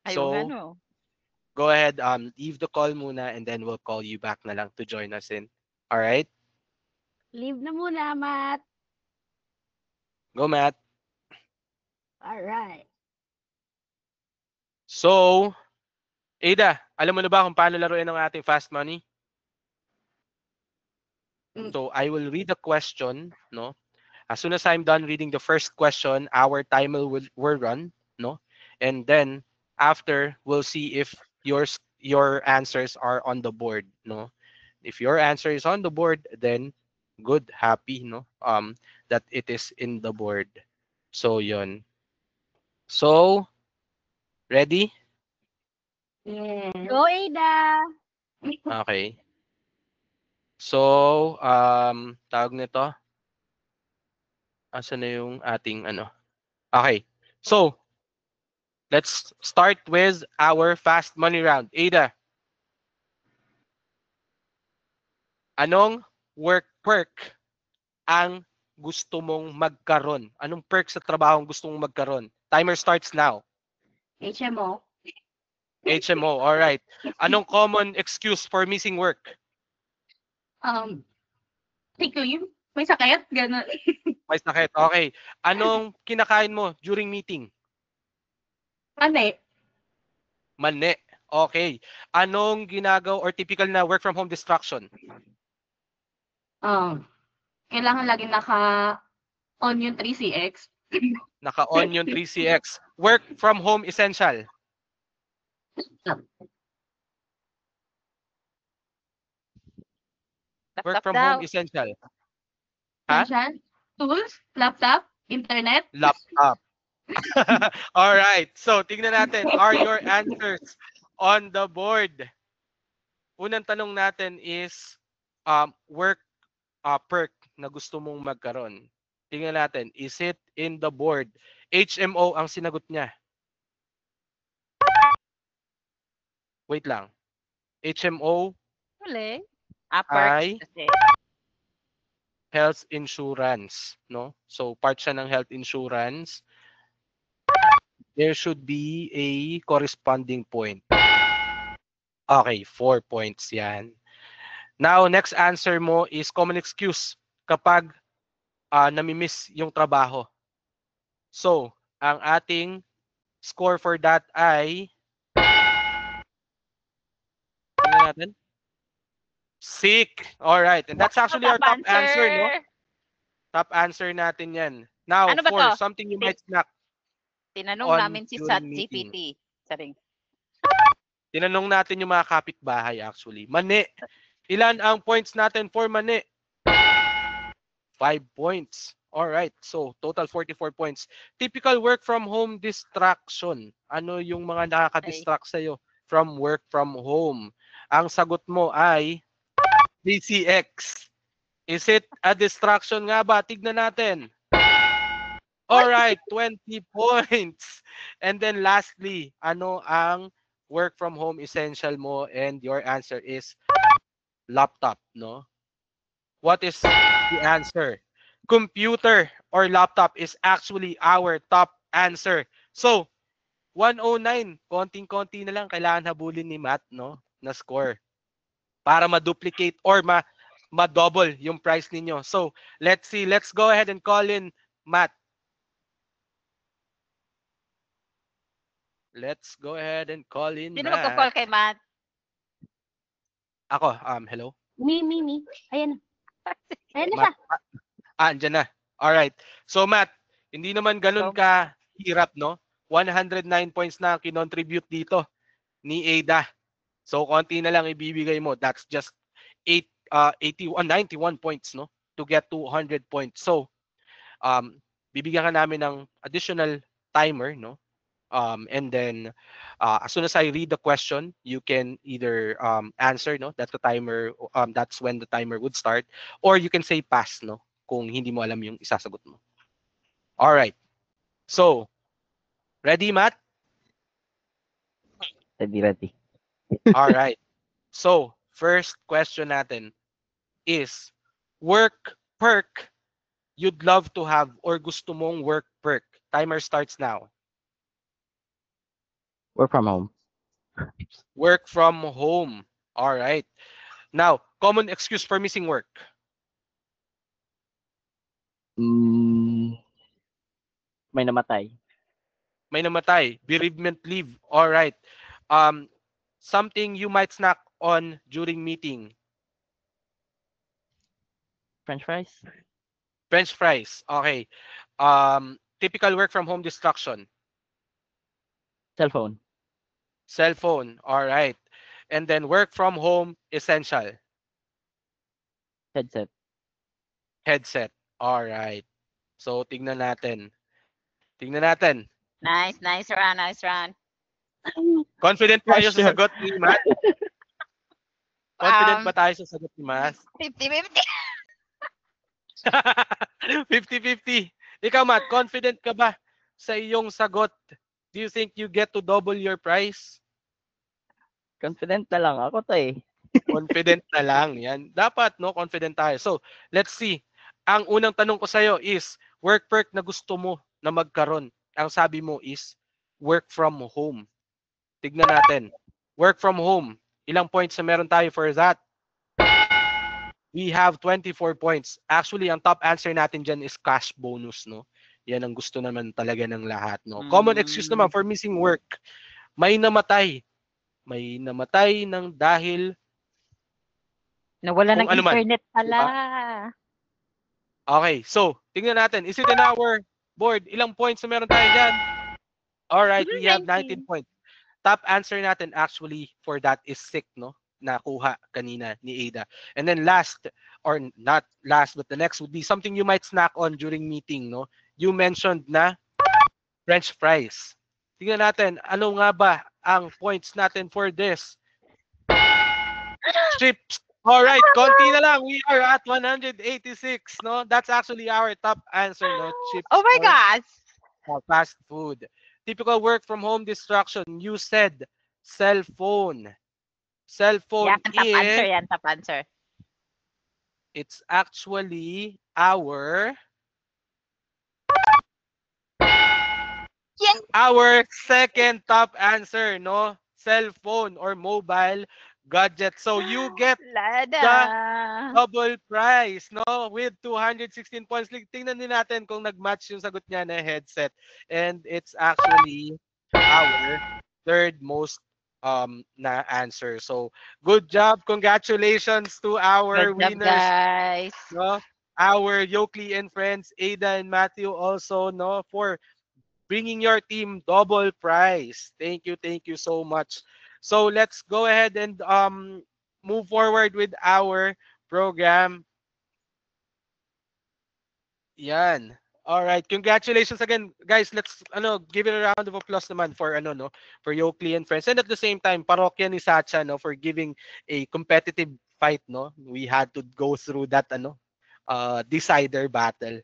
Ayaw nga, So, no? go ahead, leave the call muna and then we'll call you back na lang to join us in. All right? Leave na muna, Matt. Go, Matt. Alright. So, Ada, alam mo na ba kung paano laruin ang ating fast money? So, I will read the question, no? As soon as I'm done reading the first question, our timer will run, no? And then after, we'll see if your answers are on the board, no? If your answer is on the board, then good, happy, no? That it is in the board. So yun. So, ready? Yeah. Go, Ada. Okay. So, tawag nito. Asan na yung ating ano? Okay. So, let's start with our fast money round. Ada, anong perk ang gusto mong magkaroon? Anong perk sa trabaho ang gusto mong magkaroon? Timer starts now. HMO. HMO, all right. Anong common excuse for missing work? Sick leave. May sakit. Ganun. May sakit. Okay. Anong kinakain mo during meeting? Mani. Mani. Okay. Anong ginagawa or typical na work from home distraction? Kailangan lagi naka-on yung 3CX. Naka-on yung 3CX. Work from home essential. Work from home essential. Ha? Essential. Tools, laptop, internet. Laptop. All right. So, tingnan natin. Are your answers on the board? Unang tanong natin is work perk na gusto mong magkaroon. Tingnan natin. Is it in the board? HMO ang sinagot niya. Wait lang. HMO Huli. ay Perks kasi. health insurance, no? So part siya ng health insurance. There should be a corresponding point. Okay, 4 points 'yan. Now, next answer mo is common excuse kapag nami-miss yung trabaho. So, ang ating score for that ay tingnan natin. Sick. All right. And that's actually our top answer, no? Top answer natin 'yan. Now, Ano ba for to? something you might snack. Tinanong on namin si during meeting. ChatGPT. Saring. Tinanong natin yung mga kapitbahay actually. Mani. Ilan ang points natin for mani? 5 points. All right. So, total 44 points. Typical work from home distraction. Ano yung mga nakaka-distract sa'yo from work from home? Ang sagot mo ay DCX. Is it a distraction nga ba? Tignan natin. All right, 20 points. And then lastly, ano ang work from home essential mo? And your answer is laptop, no? What is the answer? Computer or laptop is actually our top answer. So, 109. Konting-konti na lang kailangan habulin ni Matt, no? Na score. Para ma-duplicate or ma-double yung price ninyo. So, let's see. Let's go ahead and call in Matt. Let's go ahead and call in Sino Matt. magka-call kay Matt? Ako, hello? Me. Ayan na. Ayan na siya. Andyan na. All right. So, Matt, Hindi naman ganun ka hirap, no? 109 points na kinontribute dito ni Ada. So, konti na lang ibibigay mo. That's just 91 points, no? To get 200 points. So, bibigyan ka namin ng additional timer, no? And then, as soon as I read the question, you can either answer, no? That's the timer. That's when the timer would start, or you can say pass, no? Kung hindi mo alam yung isasagot mo. All right. So, ready, Matt? Ready. All right. So, first question natin is work perk you'd love to have or gusto mong work perk. Timer starts now. Work from home. Work from home. All right. Now, common excuse for missing work. May namatay. May namatay. Bereavement leave. All right. Something you might snack on during meeting. French fries. French fries. Okay. Typical work from home distraction. Cell phone. Cell phone. All right. And then work from home essential. Headset. Headset. All right. So, tingnan natin. Tingnan natin. Nice run, nice run. Confident ba kayo sa Pressure. sagot ni Matt? Confident ba tayo sa sagot ni Matt? 50-50. 50-50. Ikaw, Matt, confident ka ba sa iyong sagot? Do you think you get to double your price? Confident na lang ako to eh. Confident na lang. Yan. Dapat, no? Confident tayo. So, let's see. Ang unang tanong ko sa'yo is, work perk na gusto mo na magkaroon. Ang sabi mo is, work from home. Tignan natin. Work from home. Ilang points na meron tayo for that? We have 24 points. Actually, ang top answer natin dyan is cash bonus, no? Yan ang gusto naman talaga ng lahat, no? Common excuse naman for missing work. May namatay. May namatay ng dahil Nawala kung ng ano man. internet pala. Diba? Okay, so, tingnan natin. Is it in our board? Ilang points na meron tayo dyan? Alright, we have 19 points. Top answer natin actually for that is sick, no? Nakuha kanina ni Ada. And then last, or not last, but the next would be something you might snack on during meeting, no? You mentioned na French fries. Tingnan natin, ano nga ba ang points natin for this? Chips. All right, konti na lang. We are at 186, no? That's actually our top answer, no? Chips. Oh my or gosh. fast food. Typical work from home distraction. You said cell phone. Cell phone Yan, top answer is yan, top answer. it's actually our second top answer, no? Cell phone or mobile gadget. So you get Lada. the double prize, no? With 216 points. Tingnan din natin kung nag-match yung sagot niya na headset. And it's actually our third most na answer. So, good job. Congratulations to our Good job, winners. guys. No? Our Yokley and friends, Ada and Matthew also, no? For bringing your team double prize. Thank you so much. So let's go ahead and move forward with our program. Yan. All right. Congratulations again, guys. Let's give it a round of applause naman for for Yokley and friends, and at the same time parokya ni Sacha for giving a competitive fight, no. We had to go through that decider battle.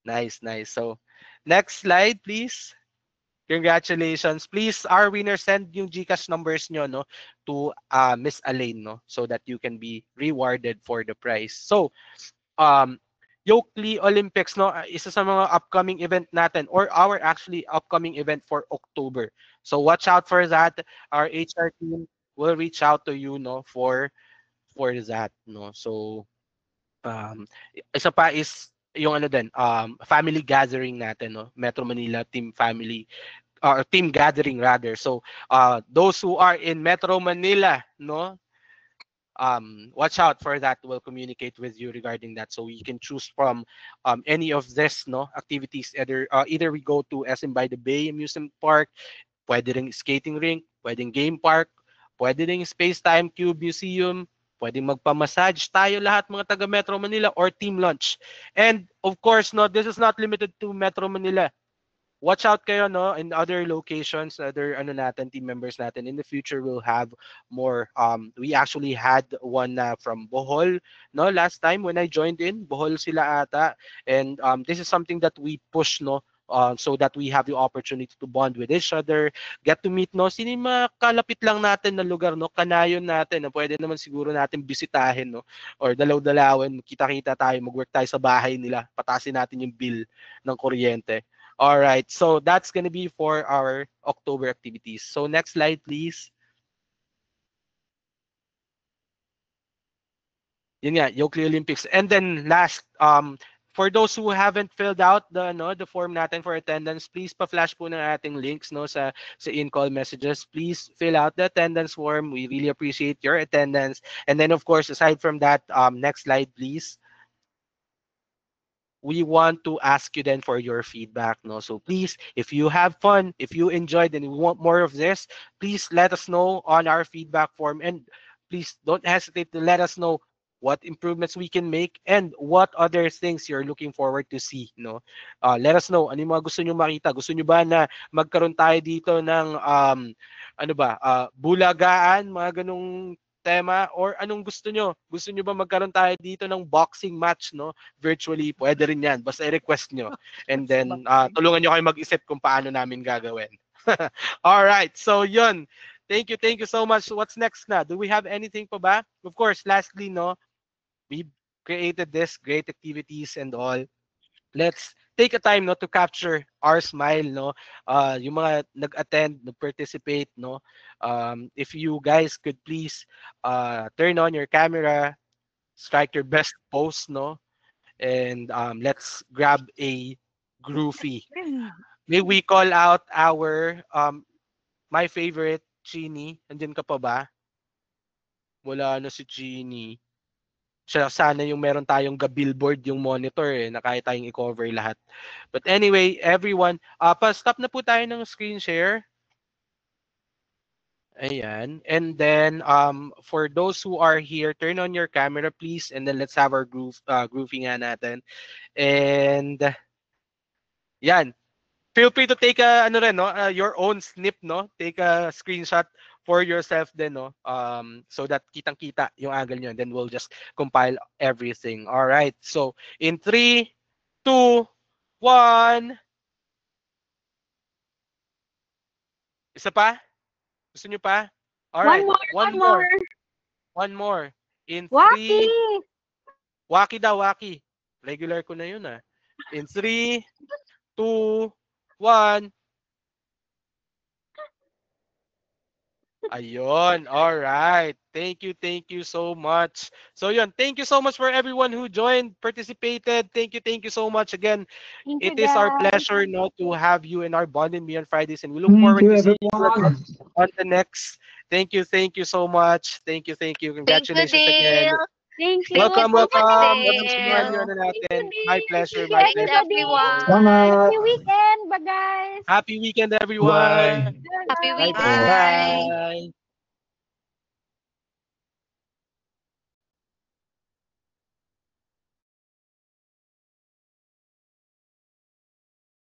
Nice. So next slide, please. Congratulations. Please, our winners, send yung GCash numbers nyo, no, to Miss Elaine, no, so that you can be rewarded for the prize. So, Yokley Olympics, no, isa sa mga upcoming event natin, or our actually upcoming event for October. So watch out for that. Our HR team will reach out to you, no, for that, no. So isa pa is yung family gathering natin, no, Metro Manila Team Family team gathering rather. So those who are in Metro Manila, no, watch out for that. We'll communicate with you regarding that, so you can choose from any of this activities. Either we go to SM by the Bay Amusement Park, pwede ring skating rink, pwedeng game park, pwede ring Space Time Cube Museum, pwedeng magpa-massage tayo lahat mga taga Metro Manila, or team lunch. And of course, this is not limited to Metro Manila. Watch out kayo in other locations, other team members natin. In the future, we'll have more. We actually had one from Bohol last time when I joined in. Bohol sila ata. And this is something that we push so that we have the opportunity to bond with each other, get to meet sino yung mga kalapit lang natin na lugar, kanayon natin na pwede naman siguro natin bisitahin, or dalaw-dalawan, kita-kita tayo, mag-work tayo sa bahay nila, patasin natin yung bill ng kuryente. All right, so that's gonna be for our October activities. So next slide, please. Yun nga, Yokley Olympics. And then last, for those who haven't filled out the form natin for attendance, please pa-flash po ng ating links sa in-call messages. Please fill out the attendance form. We really appreciate your attendance. And then of course, aside from that, next slide, please. We want to ask you then for your feedback. So please, if you have fun, if you enjoyed and you want more of this, please let us know on our feedback form. And please don't hesitate to let us know what improvements we can make and what other things you're looking forward to see. Let us know ano yung mga gusto nyo makita. Gusto nyo ba na magkaroon tayo dito ng bulagaan, mga ganung tema, or anong gusto nyo? Gusto nyo ba magkaroon tayo dito ng boxing match virtually? Pwede rin yan. Basta i-request nyo. And then tulungan nyo kayo mag-isip kung paano namin gagawin. All right. So yun. Thank you so much. What's next na? Do we have anything pa ba? Of course, lastly, we created this great activities and all. Let's take a time to capture our smile, yung mga nag-attend, nag-participate, if you guys could please turn on your camera, strike your best pose, and let's grab a groovy. May we call out our my favorite, Chini. Andyan ka pa ba? Wala na si Chini. Sana yung meron tayong billboard yung monitor na kaya tayong i-cover lahat. But anyway, everyone, pa-stop na po tayo ng screen share. Ayan. And then for those who are here, turn on your camera please, and then let's have our grooving nga natin. And yan. Feel free to take your own snip, take a screenshot for yourself then, so that kitang-kita yung angle nyo, and then we'll just compile everything. All right. So in 3, 2, 1. Isa pa? Gusto nyo pa? All right. One more. In 3. Waki daw, Waki. Regular ko na yun In 3, 2, 1. Ayun. All right. Thank you so much. So yun, thank you so much for everyone who joined, participated. Thank you so much again. It is our pleasure to have you in our Bonding Beyond Fridays, and we look forward to seeing you on the next. Thank you so much. Thank you. Congratulations again. Thank you. Welcome. My pleasure. Everyone. Happy weekend, bye guys. Happy weekend, everyone. Happy weekend. Bye.